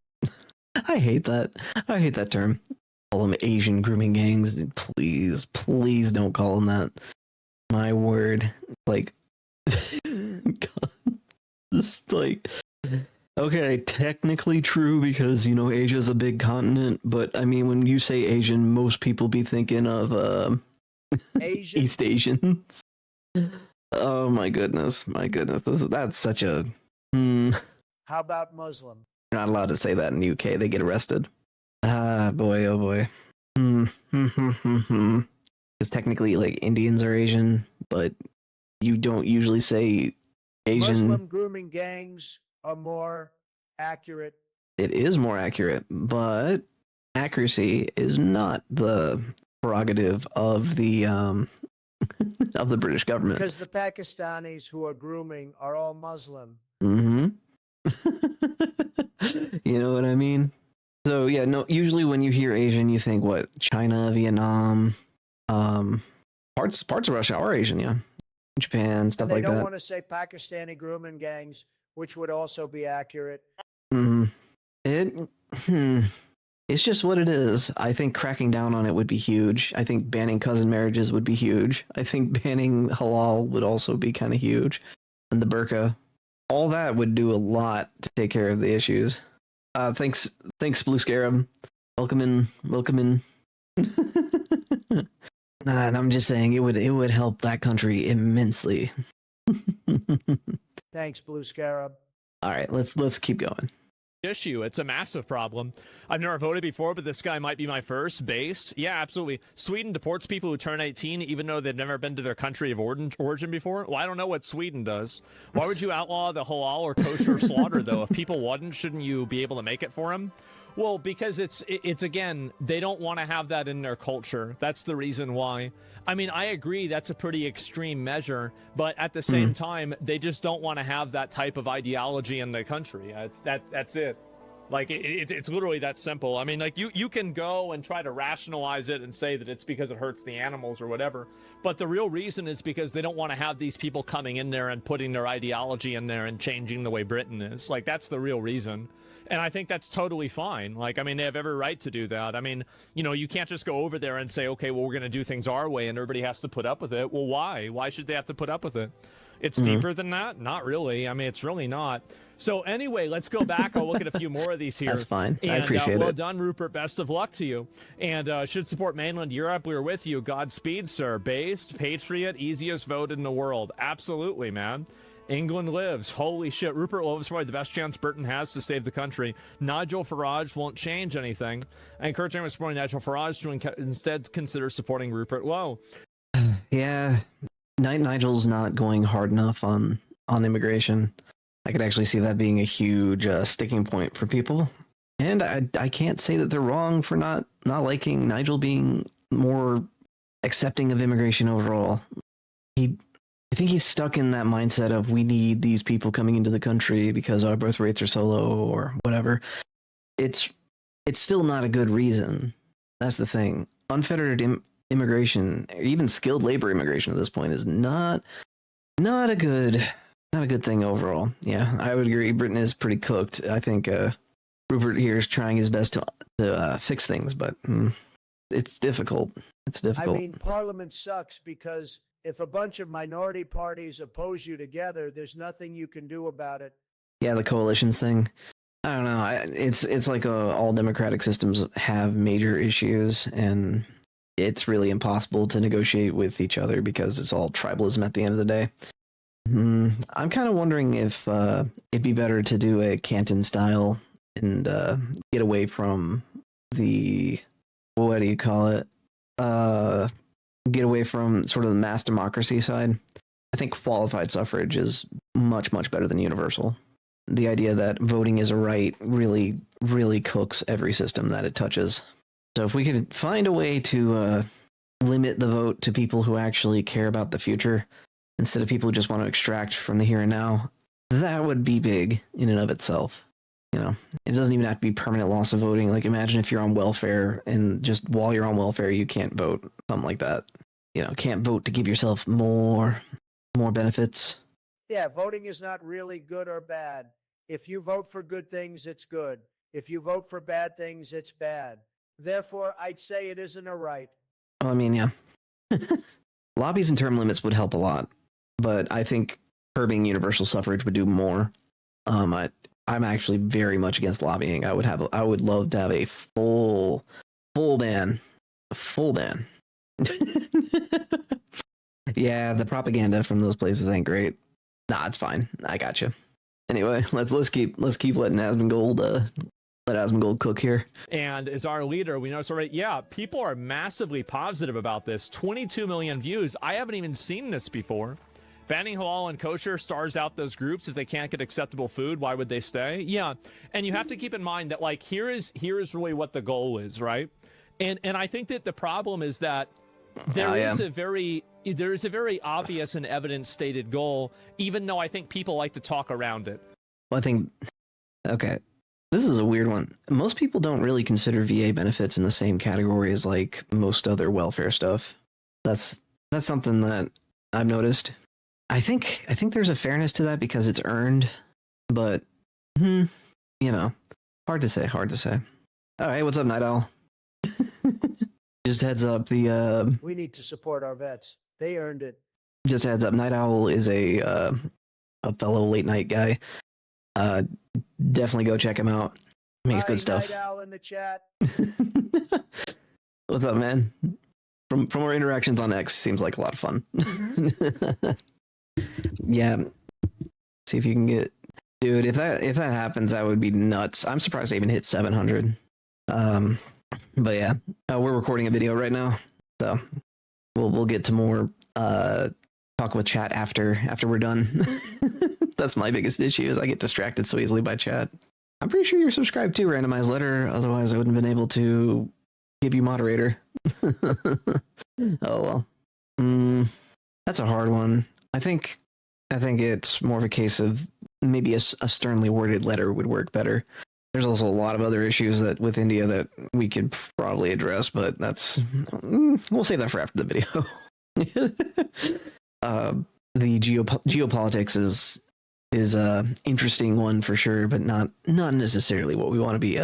I hate that term. Call them Asian grooming gangs. Please don't call them that. My word. Like... God. Just like, okay, technically true because, you know, Asia's a big continent, but I mean, when you say Asian, most people be thinking of East Asians. Oh my goodness. That's such a... How about Muslim? You're not allowed to say that in the UK. They get arrested. Boy, oh boy. Because technically, like, Indians are Asian, but you don't usually say Asian. Muslim grooming gangs are more accurate. It is more accurate, but accuracy is not the prerogative of the of the British government. Because the Pakistanis who are grooming are all Muslim. Mm-hmm. You know what I mean? So yeah, no. Usually, when you hear Asian, you think what? China, Vietnam, parts of Russia are Asian, yeah. Japan, stuff like that. They don't want to say Pakistani grooming gangs, which would also be accurate. It's just what it is. I think cracking down on it would be huge. I think banning cousin marriages would be huge. I think banning halal would also be kind of huge. And the burqa. All that would do a lot to take care of the issues. Thanks, Blue Scarab. Welcome in. And I'm just saying it would help that country immensely. Thanks, Blue Scarab. All right, let's keep going. Issue. It's a massive problem. I've never voted before, but this guy might be my first. Based. Yeah, absolutely. Sweden deports people who turn 18 even though they've never been to their country of origin before. Well, I don't know what Sweden does. Why would you outlaw the halal or kosher slaughter, though? If people wouldn't, shouldn't you be able to make it for them? Well, because it's again, they don't want to have that in their culture. That's the reason why. I mean, I agree that's a pretty extreme measure, but at the same time, they just don't want to have that type of ideology in the country. That's it. Like, it's literally that simple. I mean, like, you can go and try to rationalize it and say that it's because it hurts the animals or whatever, but the real reason is because they don't want to have these people coming in there and putting their ideology in there and changing the way Britain is. Like, that's the real reason. And I think that's totally fine. Like, I mean, they have every right to do that. I mean, you know, you can't just go over there and say, okay, well, we're going to do things our way and everybody has to put up with it. Well, why? Why should they have to put up with it? It's deeper than that? Not really. I mean, it's really not. So anyway, let's go back. I'll look at a few more of these here. That's fine. And, I appreciate it. Well done, Rupert. Best of luck to you. And should support mainland Europe. We're with you. Godspeed, sir. Based, patriot, easiest vote in the world. Absolutely, man. England lives. Holy shit. Rupert Lowe is probably the best chance Britain has to save the country. Nigel Farage won't change anything. I encourage anyone supporting Nigel Farage to instead consider supporting Rupert Lowe. Yeah, Nigel's not going hard enough on immigration. I could actually see that being a huge sticking point for people. And I can't say that they're wrong for not liking Nigel being more accepting of immigration overall. I think he's stuck in that mindset of we need these people coming into the country because our birth rates are so low or whatever. It's still not a good reason. That's the thing. Unfettered immigration, even skilled labor immigration at this point, is not a good thing overall. Yeah, I would agree. Britain is pretty cooked. I think Rupert here is trying his best to fix things, but it's difficult. It's difficult. I mean, Parliament sucks because if a bunch of minority parties oppose you together, there's nothing you can do about it. Yeah, the coalitions thing. I don't know. It's like all democratic systems have major issues, and it's really impossible to negotiate with each other because it's all tribalism at the end of the day. I'm kind of wondering if it'd be better to do a Canton style and get away from the, what do you call it? Get away from sort of the mass democracy side. I think qualified suffrage is much, much better than universal. The idea that voting is a right really, really cooks every system that it touches. So if we could find a way to limit the vote to people who actually care about the future, instead of people who just want to extract from the here and now, that would be big in and of itself. You know, it doesn't even have to be permanent loss of voting. Like, imagine if you're on welfare and just while you're on welfare, you can't vote. Something like that. You know, can't vote to give yourself more benefits. Yeah, voting is not really good or bad. If you vote for good things, it's good. If you vote for bad things, it's bad. Therefore, I'd say it isn't a right. I mean, yeah. Lobbies and term limits would help a lot, but I think curbing universal suffrage would do more. I'm actually very much against lobbying. I would love to have a full ban. Yeah, the propaganda from those places ain't great. Nah, it's fine. I got you. Anyway, let's keep letting Asmongold let Asmongold cook here. And as our leader, we know already. Yeah, people are massively positive about this. 22 million views. I haven't even seen this before. Banning halal and kosher stars out those groups. If they can't get acceptable food, why would they stay? Yeah, and you have to keep in mind that, like, here is really what the goal is, right? And I think that the problem is that there is a very obvious and evident stated goal, even though I think people like to talk around it. Well, I think, okay, this is a weird one. Most people don't really consider VA benefits in the same category as like most other welfare stuff. That's something that I've noticed. I think there's a fairness to that because it's earned, but you know, hard to say. All right, what's up, Night Owl? Just heads up, we need to support our vets. They earned it. Just heads up, Night Owl is a fellow late night guy. Definitely go check him out. Makes good stuff. Night Owl in the chat. What's up, man? From our interactions on X, seems like a lot of fun. Yeah. See if you can get, dude. If that happens, that would be nuts. I'm surprised I even hit 700. But yeah, we're recording a video right now, so we'll get to more talk with chat after we're done. That's my biggest issue, is I get distracted so easily by chat. I'm pretty sure you're subscribed to Randomized Letter, otherwise I wouldn't have been able to give you moderator. Oh well. That's a hard one. I think it's more of a case of maybe a sternly worded letter would work better. There's also a lot of other issues that with India that we could probably address, but we'll save that for after the video. The geopolitics is a interesting one for sure, but not necessarily what we want to be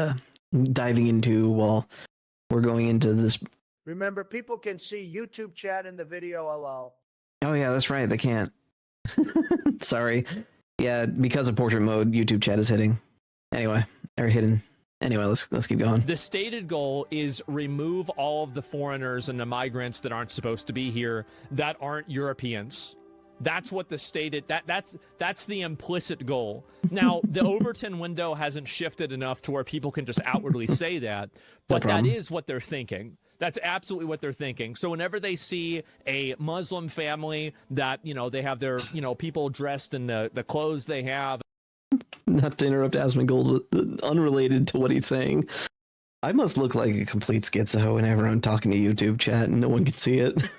diving into while we're going into this. Remember, people can see YouTube chat in the video, lol. Oh yeah, that's right. They can't. Sorry. Yeah, because of portrait mode, YouTube chat is hidden. Anyway, let's keep going. The stated goal is remove all of the foreigners and the migrants that aren't supposed to be here, that aren't Europeans. That's what the stated, that's the implicit goal. Now, the Overton window hasn't shifted enough to where people can just outwardly say that, but that is what they're thinking. That's absolutely what they're thinking. So whenever they see a Muslim family that, they have their, people dressed in the clothes they have. Not to interrupt Asmongold, but unrelated to what he's saying, I must look like a complete schizo whenever I'm talking to YouTube chat and no one can see it.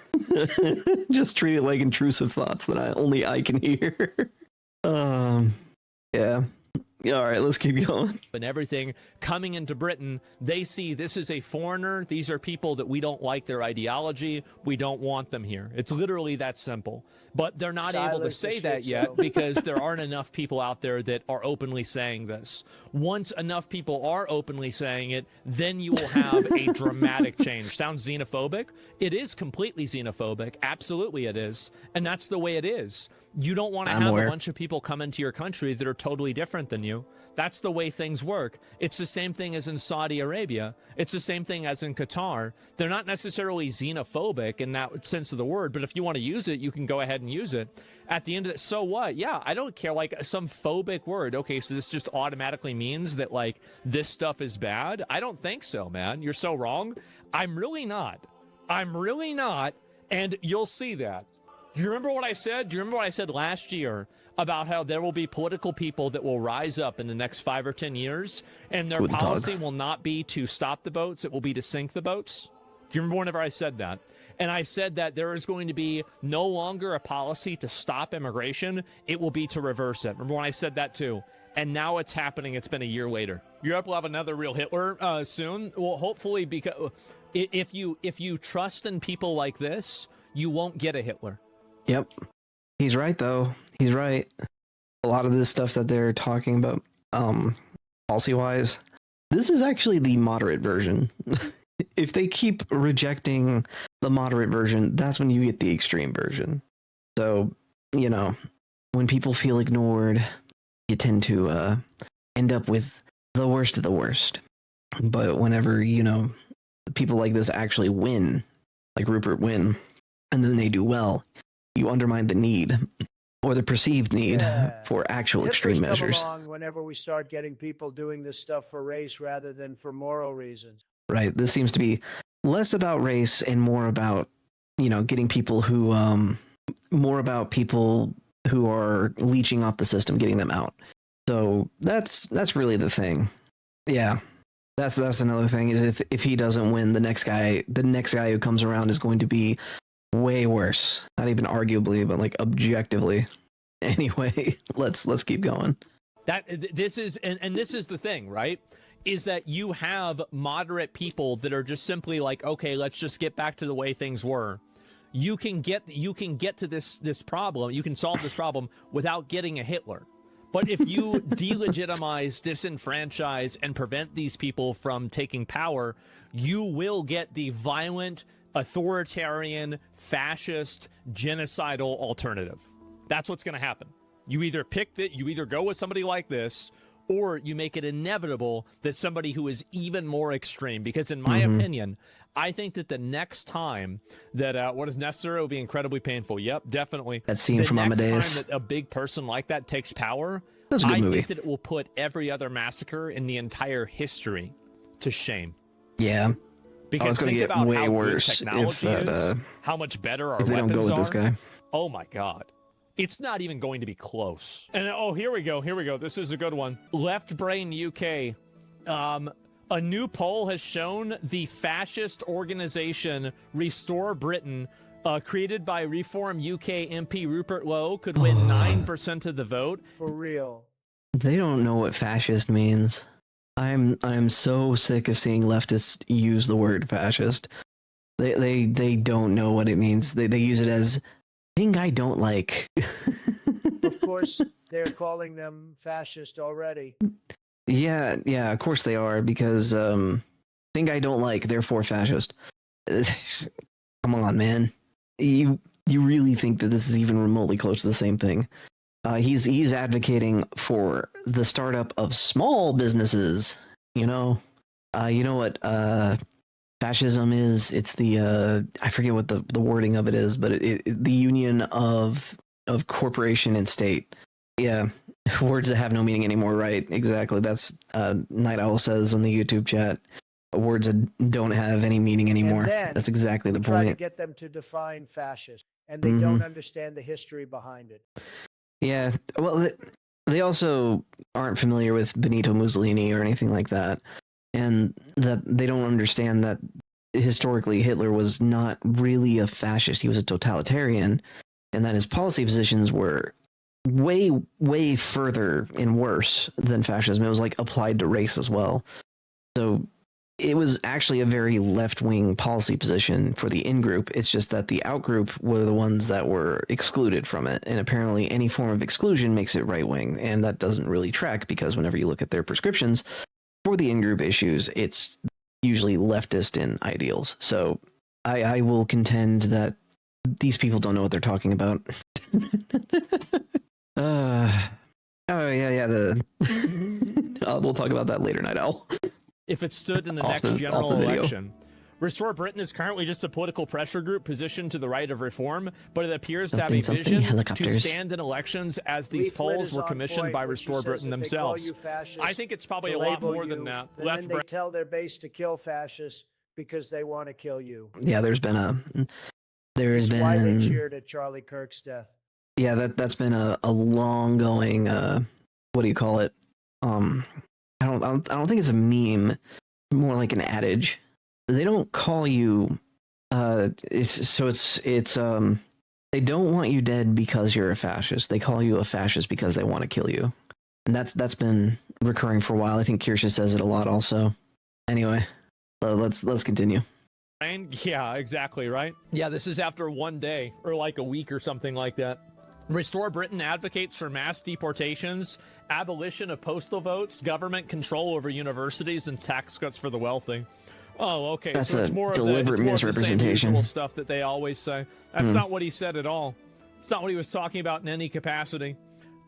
Just treat it like intrusive thoughts that only I can hear. Yeah. All right, let's keep going. And everything coming into Britain, they see this is a foreigner. These are people that we don't like their ideology. We don't want them here. It's literally that simple. But they're not able to say that yet because there aren't enough people out there that are openly saying this. Once enough people are openly saying it, then you will have a dramatic change. Sounds xenophobic? It is completely xenophobic. Absolutely it is. And that's the way it is. You don't want to have a bunch of people come into your country that are totally different than you. That's the way things work. It's the same thing as in Saudi Arabia. It's the same thing as in Qatar. They're not necessarily xenophobic in that sense of the word, but if you want to use it, you can go ahead and use it. At the end of it, so what? Yeah, I don't care, like some phobic word. Okay, so this just automatically means that like this stuff is bad? I don't think so, man. You're so wrong. I'm really not. And you'll see that. Do you remember what I said? Do you remember what I said last year about how there will be political people that will rise up in the next 5 or 10 years, and their policy will not be to stop the boats, it will be to sink the boats? Do you remember whenever I said that? And I said that there is going to be no longer a policy to stop immigration, it will be to reverse it. Remember when I said that too? And now it's happening. It's been a year later. Europe will have another real Hitler soon. Well, hopefully, because if you trust in people like this, you won't get a Hitler. Yep. He's right, though. He's right. A lot of this stuff that they're talking about, policy-wise, this is actually the moderate version. If they keep rejecting the moderate version, that's when you get the extreme version. So, when people feel ignored, you tend to end up with the worst of the worst. But whenever, people like this actually win, like Rupert win, and then they do well, you undermine the need or the perceived need for actual extreme measures. Come along whenever we start getting people doing this stuff for race rather than for moral reasons. Right. This seems to be less about race and more about, getting people who, are leeching off the system, getting them out. So that's really the thing. Yeah. That's another thing is if he doesn't win, the next guy who comes around is going to be way worse. Not even arguably, but like objectively. Anyway, let's keep going. This is the thing, right? Is that you have moderate people that are just simply like, okay, let's just get back to the way things were. You can get to this problem. You can solve this problem without getting a Hitler. But if you delegitimize, disenfranchise, and prevent these people from taking power, you will get the violent, authoritarian, fascist, genocidal alternative. That's what's going to happen. You either you either go with somebody like this, or you make it inevitable that somebody who is even more extreme, because in my opinion, I think that the next time that what is necessary will be incredibly painful. Yep, definitely. That scene from Amadeus. The next time that a big person like that takes power, that's a good movie. think that it will put every other massacre in the entire history to shame. Yeah. Because it's going to get way worse technology if is, how much better our if they don't go with this guy. Oh my God. It's not even going to be close. And here we go. This is a good one. Left Brain UK. A new poll has shown the fascist organization Restore Britain, created by Reform UK MP Rupert Lowe, could win 9% of the vote. For real. They don't know what fascist means. I'm so sick of seeing leftists use the word fascist. They don't know what it means. They use it as thing I don't like. Of course, they're calling them fascist already. Yeah, of course they are, because thing I don't like, therefore fascist. Come on, man. You really think that this is even remotely close to the same thing? He's advocating for the startup of small businesses. You know what fascism is? It's the I forget what the wording of it is, but the union of corporation and state. Yeah, words that have no meaning anymore. Right? Exactly. That's Night Owl says on the YouTube chat. Words that don't have any meaning anymore. That's exactly the point. Try to get them to define fascist, and they don't understand the history behind it. Yeah, well, they also aren't familiar with Benito Mussolini or anything like that, and that they don't understand that historically Hitler was not really a fascist. He was a totalitarian, and that his policy positions were way, way further and worse than fascism. It was like applied to race as well. So it was actually a very left-wing policy position for the in-group. It's just that the out-group were the ones that were excluded from it. And apparently any form of exclusion makes it right-wing. And that doesn't really track, because whenever you look at their prescriptions for the in-group issues, it's usually leftist in ideals. So I will contend that these people don't know what they're talking about. We'll talk about that later, Night Owl. If it stood in the next general election. Restore Britain is currently just a political pressure group positioned to the right of reform, but it appears to have a vision to stand in elections, as these polls were commissioned by Restore Britain themselves. I think it's probably a lot more than that. And then they tell their base to kill fascists because they want to kill you. Yeah, why they cheered at Charlie Kirk's death. Yeah, that's been a long going what do you call it? I don't think it's a meme, more like an adage. They don't call you they don't want you dead because you're a fascist. They call you a fascist because they want to kill you. And that's been recurring for a while. I think Kirsha says it a lot also. Anyway, let's continue. Yeah, exactly, right? Yeah, this is after one day or like a week or something like that. Restore Britain advocates for mass deportations, abolition of postal votes, government control over universities, and tax cuts for the wealthy. Oh, okay. That's so it's more deliberate misrepresentation. Of the stuff that they always say. That's not what he said at all. It's not what he was talking about in any capacity.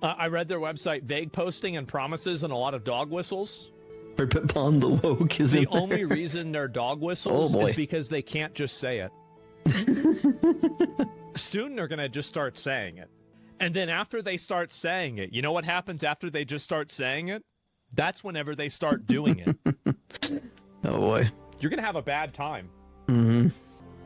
I read their website. Vague posting and promises and a lot of dog whistles. Rupert Bomb the woke is the only reason they're dog whistles is because they can't just say it. Soon they're going to just start saying it. And then after they start saying it, you know what happens after they just start saying it? That's whenever they start doing it. Oh, boy. You're going to have a bad time. Mm-hmm.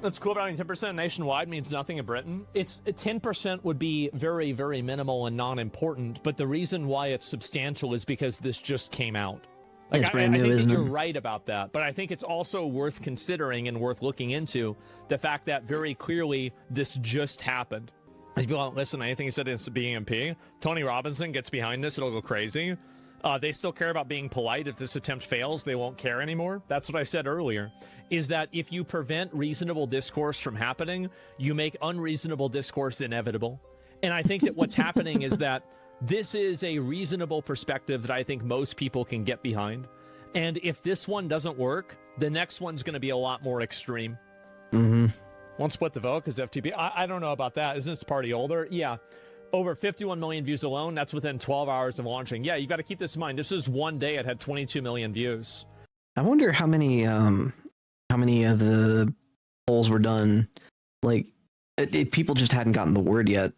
That's cool. About 10% nationwide means nothing in Britain. 10% would be very, very minimal and non-important. But the reason why it's substantial is because this just came out. Like, it's brand new, I think isn't that it? You're right about that. But I think it's also worth considering and worth looking into the fact that very clearly this just happened. People don't listen to anything he said in BMP. Tony Robinson gets behind this, it'll go crazy. They still care about being polite. If this attempt fails, they won't care anymore. That's what I said earlier, is that if you prevent reasonable discourse from happening, you make unreasonable discourse inevitable. And I think that what's happening is that this is a reasonable perspective that I think most people can get behind. And if this one doesn't work, the next one's going to be a lot more extreme. Mm-hmm. Won't split the vote because FTP. I don't know about that. Isn't this party older? Yeah. Over 51 million views alone. That's within 12 hours of launching. Yeah, you got to keep this in mind. This is one day it had 22 million views. I wonder how many how many of the polls were done, like people just hadn't gotten the word yet,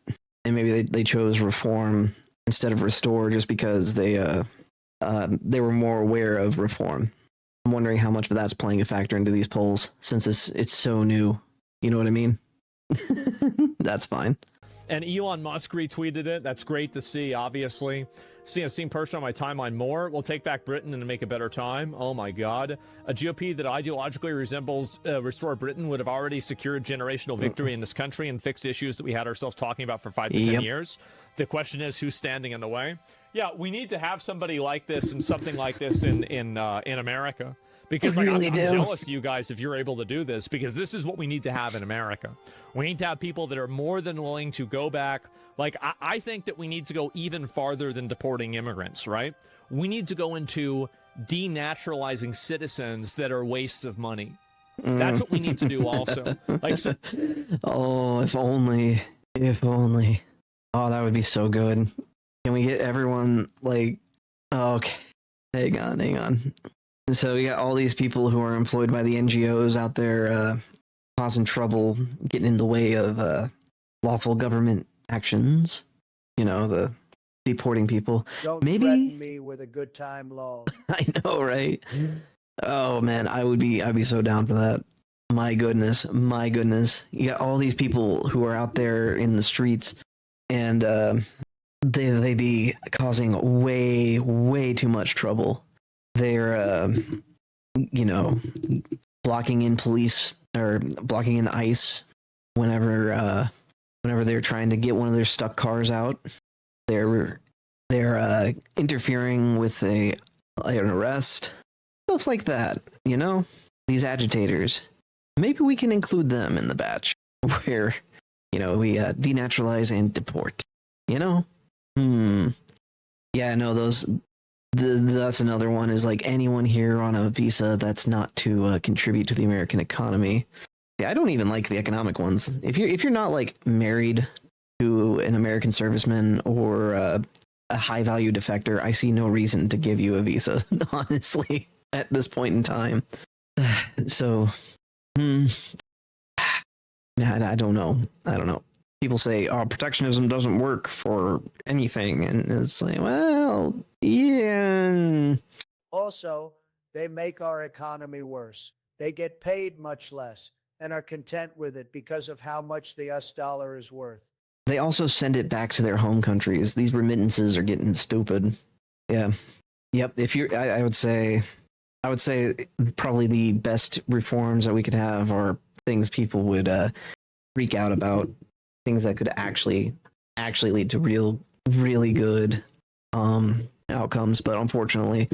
and maybe they chose reform instead of restore just because they were more aware of reform. I'm wondering how much of that's playing a factor into these polls since it's so new. You know what I mean? That's fine. And Elon Musk retweeted it. That's great to see, obviously. Seen person on my timeline more. We'll take back Britain and make a better time. Oh my God. A GOP that ideologically resembles Restore Britain would have already secured generational victory in this country and fixed issues that we had ourselves talking about for 5 to 10 years. The question is, who's standing in the way? Yeah, we need to have somebody like this and something like this in America. Because like, I'm jealous of you guys if you're able to do this, because this is what we need to have in America. We need to have people that are more than willing to go back. Like, I think that we need to go even farther than deporting immigrants, right? We need to go into denaturalizing citizens that are wastes of money. That's what we need to do also. Like, so oh, if only. If only. Oh, that would be so good. Can we get everyone, like... Oh, okay. Hang on. So we got all these people who are employed by the NGOs out there causing trouble, getting in the way of lawful government actions. You know, the deporting people. Don't Maybe threaten me with a good time, Lowe. I know, right? Oh man, I'd be so down for that. My goodness. You got all these people who are out there in the streets, and they be causing way too much trouble. They're, blocking in police or blocking in ICE whenever they're trying to get one of their stuck cars out. They're interfering with an arrest, stuff like that. You know, these agitators. Maybe we can include them in the batch where, we denaturalize and deport. You know, yeah, no, those. That's another one, is like anyone here on a visa that's not to contribute to the American economy. Yeah, I don't even like the economic ones. If you're not like married to an American serviceman or a high value defector, I see no reason to give you a visa, honestly, at this point in time. So, I don't know. People say, oh, protectionism doesn't work for anything. And it's like, well, yeah. Also, they make our economy worse. They get paid much less and are content with it because of how much the US dollar is worth. They also send it back to their home countries. These remittances are getting stupid. Yeah. Yep. I would say probably the best reforms that we could have are things people would freak out about. Things that could actually lead to really good outcomes, but unfortunately,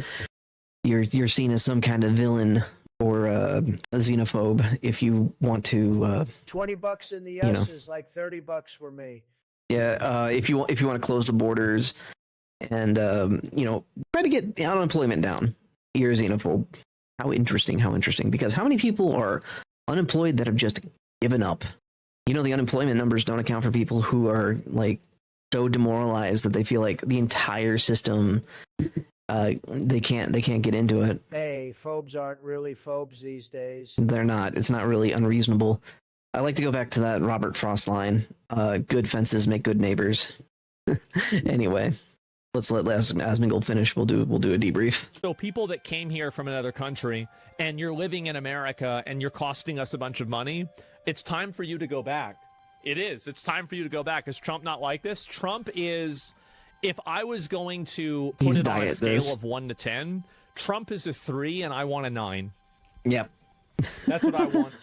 you're seen as some kind of villain or a xenophobe if you want to. $20 in the US is like $30 for me. Yeah, if you want to close the borders and try to get the unemployment down, you're a xenophobe. How interesting! Because how many people are unemployed that have just given up? You know, the unemployment numbers don't account for people who are like so demoralized that they feel like the entire system, they can't get into it. Hey, phobes aren't really phobes these days. They're not. It's not really unreasonable. I like to go back to that Robert Frost line. Good fences make good neighbors. Anyway, let's let Asmongold finish. We'll do a debrief. So people that came here from another country and you're living in America and you're costing us a bunch of money, it's time for you to go back. It is. It's time for you to go back. Is Trump not like this? Trump is, if I was going to put it on a scale of 1 to 10, Trump is a 3 and I want a 9. Yep. That's what I want.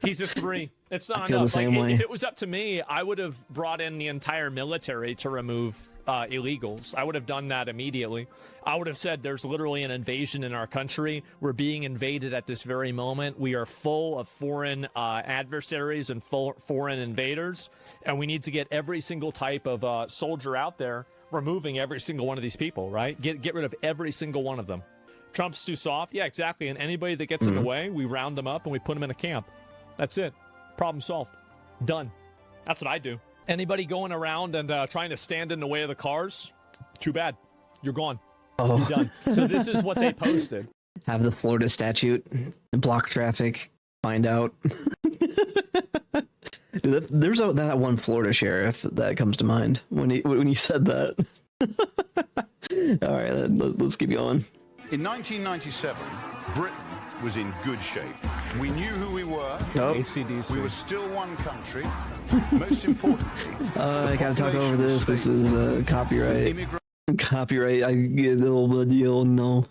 He's a 3. It's not enough. If it was up to me, I would have brought in the entire military to remove illegals. I would have done that immediately. I would have said there's literally an invasion in our country. We're being invaded at this very moment. We are full of foreign adversaries and foreign invaders, and we need to get every single type of soldier out there, removing every single one of these people, right? Get rid of every single one of them. Trump's too soft. Yeah, exactly. And anybody that gets in the way, we round them up and we put them in a camp. That's it. Problem solved. Done. That's what I do. Anybody going around and trying to stand in the way of the cars, too bad. You're gone. You're done. So this is what they posted. have the Florida statute, block traffic, find out. Dude, there's that one Florida sheriff that comes to mind when you said that. All right, let's keep going. In 1997, Britain was in good shape. We knew who we were. Nope. ACDC. We were still one country. Most importantly, I gotta talk over this. This is copyright. Copyright. I get a little deal. No.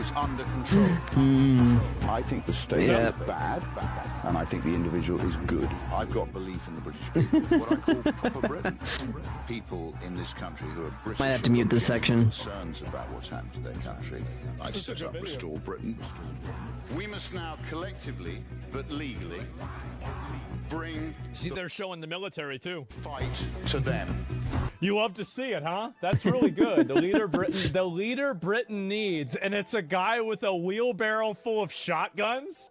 was under control. I think the state is bad, and I think the individual is good. I've got belief in the British people. What I call proper Britain. People in this country who are British. Might have to mute this section. Concerns about what's happened to their country. I've set up Restore Britain. We must now collectively, but legally, bring. See, they're showing the military too. Fight to them. You love to see it, huh? That's really good. The leader Britain needs, and it's a guy with a wheelbarrow full of shotguns.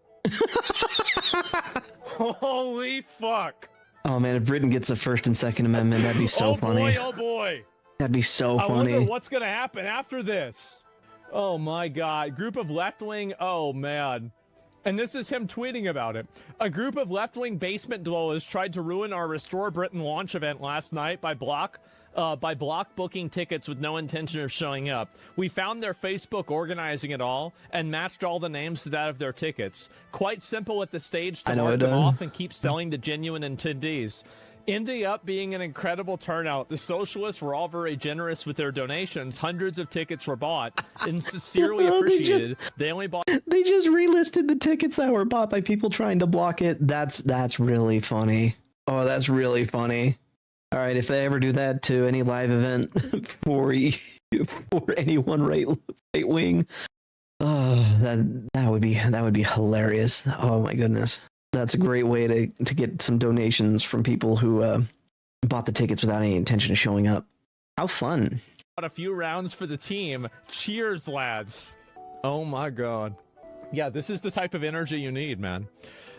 Holy fuck! Oh man, if Britain gets a First and Second Amendment, that'd be so funny. Oh boy! That'd be so funny. I wonder what's gonna happen after this. Oh my god, group of left-wing. Oh man. And this is him tweeting about it. A group of left-wing basement dwellers tried to ruin our Restore Britain launch event last night by block booking tickets with no intention of showing up. We found their Facebook organizing it all and matched all the names to that of their tickets. Quite simple at the stage to mark them off and keep selling to genuine attendees. Ended up being an incredible turnout. The socialists were all very generous with their donations. Hundreds of tickets were bought and sincerely appreciated. They just relisted the tickets that were bought by people trying to block it. That's really funny. Oh, that's really funny. All right, if they ever do that to any live event for anyone right wing, that would be hilarious. Oh my goodness. That's a great way to get some donations from people who bought the tickets without any intention of showing up. How fun. A few rounds for the team. Cheers, lads. Oh my god. Yeah, this is the type of energy you need, man.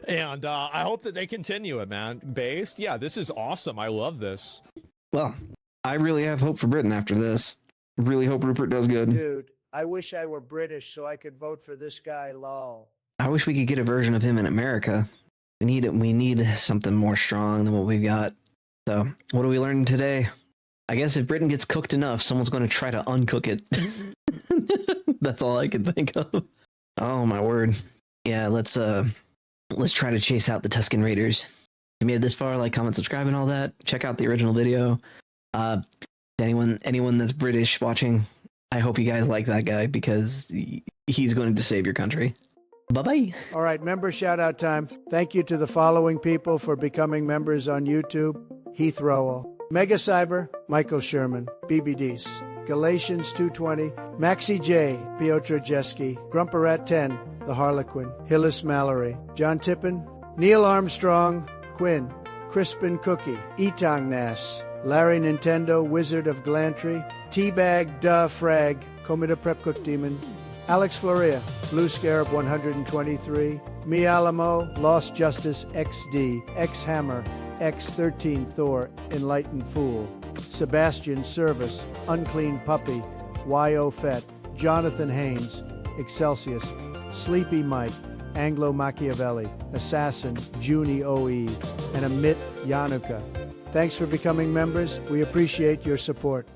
And I hope that they continue it, man. Based, yeah, this is awesome. I love this. Well, I really have hope for Britain after this. Really hope Rupert does good. Dude, I wish I were British so I could vote for this guy, lol. I wish we could get a version of him in America. We need something more strong than what we've got. So, what do we learn today? I guess if Britain gets cooked enough, someone's going to try to uncook it. That's all I can think of. Oh my word. Yeah, let's try to chase out the Tusken Raiders. If you made it this far, like, comment, subscribe, and all that. Check out the original video. Anyone that's British watching, I hope you guys like that guy because he's going to save your country. Bye-bye. All right, member shout-out time. Thank you to the following people for becoming members on YouTube. Heath Rowell, Mega Cyber, Michael Sherman, BBDs, Galatians 2:20, Maxi J, Piotr Jeski, Grumperat 10, The Harlequin, Hillis Mallory, John Tippin, Neil Armstrong, Quinn, Crispin Cookie, Etang Nass, Larry Nintendo, Wizard of Glantry, Teabag Duh Frag, Comida Prep Cook Demon, Alex Floria, Blue Scarab 123, Mi Alamo, Lost Justice XD, X Hammer, X13 Thor, Enlightened Fool, Sebastian Service, Unclean Puppy, Y.O. Fett, Jonathan Haynes, Excelsius, Sleepy Mike, Anglo Machiavelli, Assassin, Junie OE, and Amit Yanuka. Thanks for becoming members. We appreciate your support.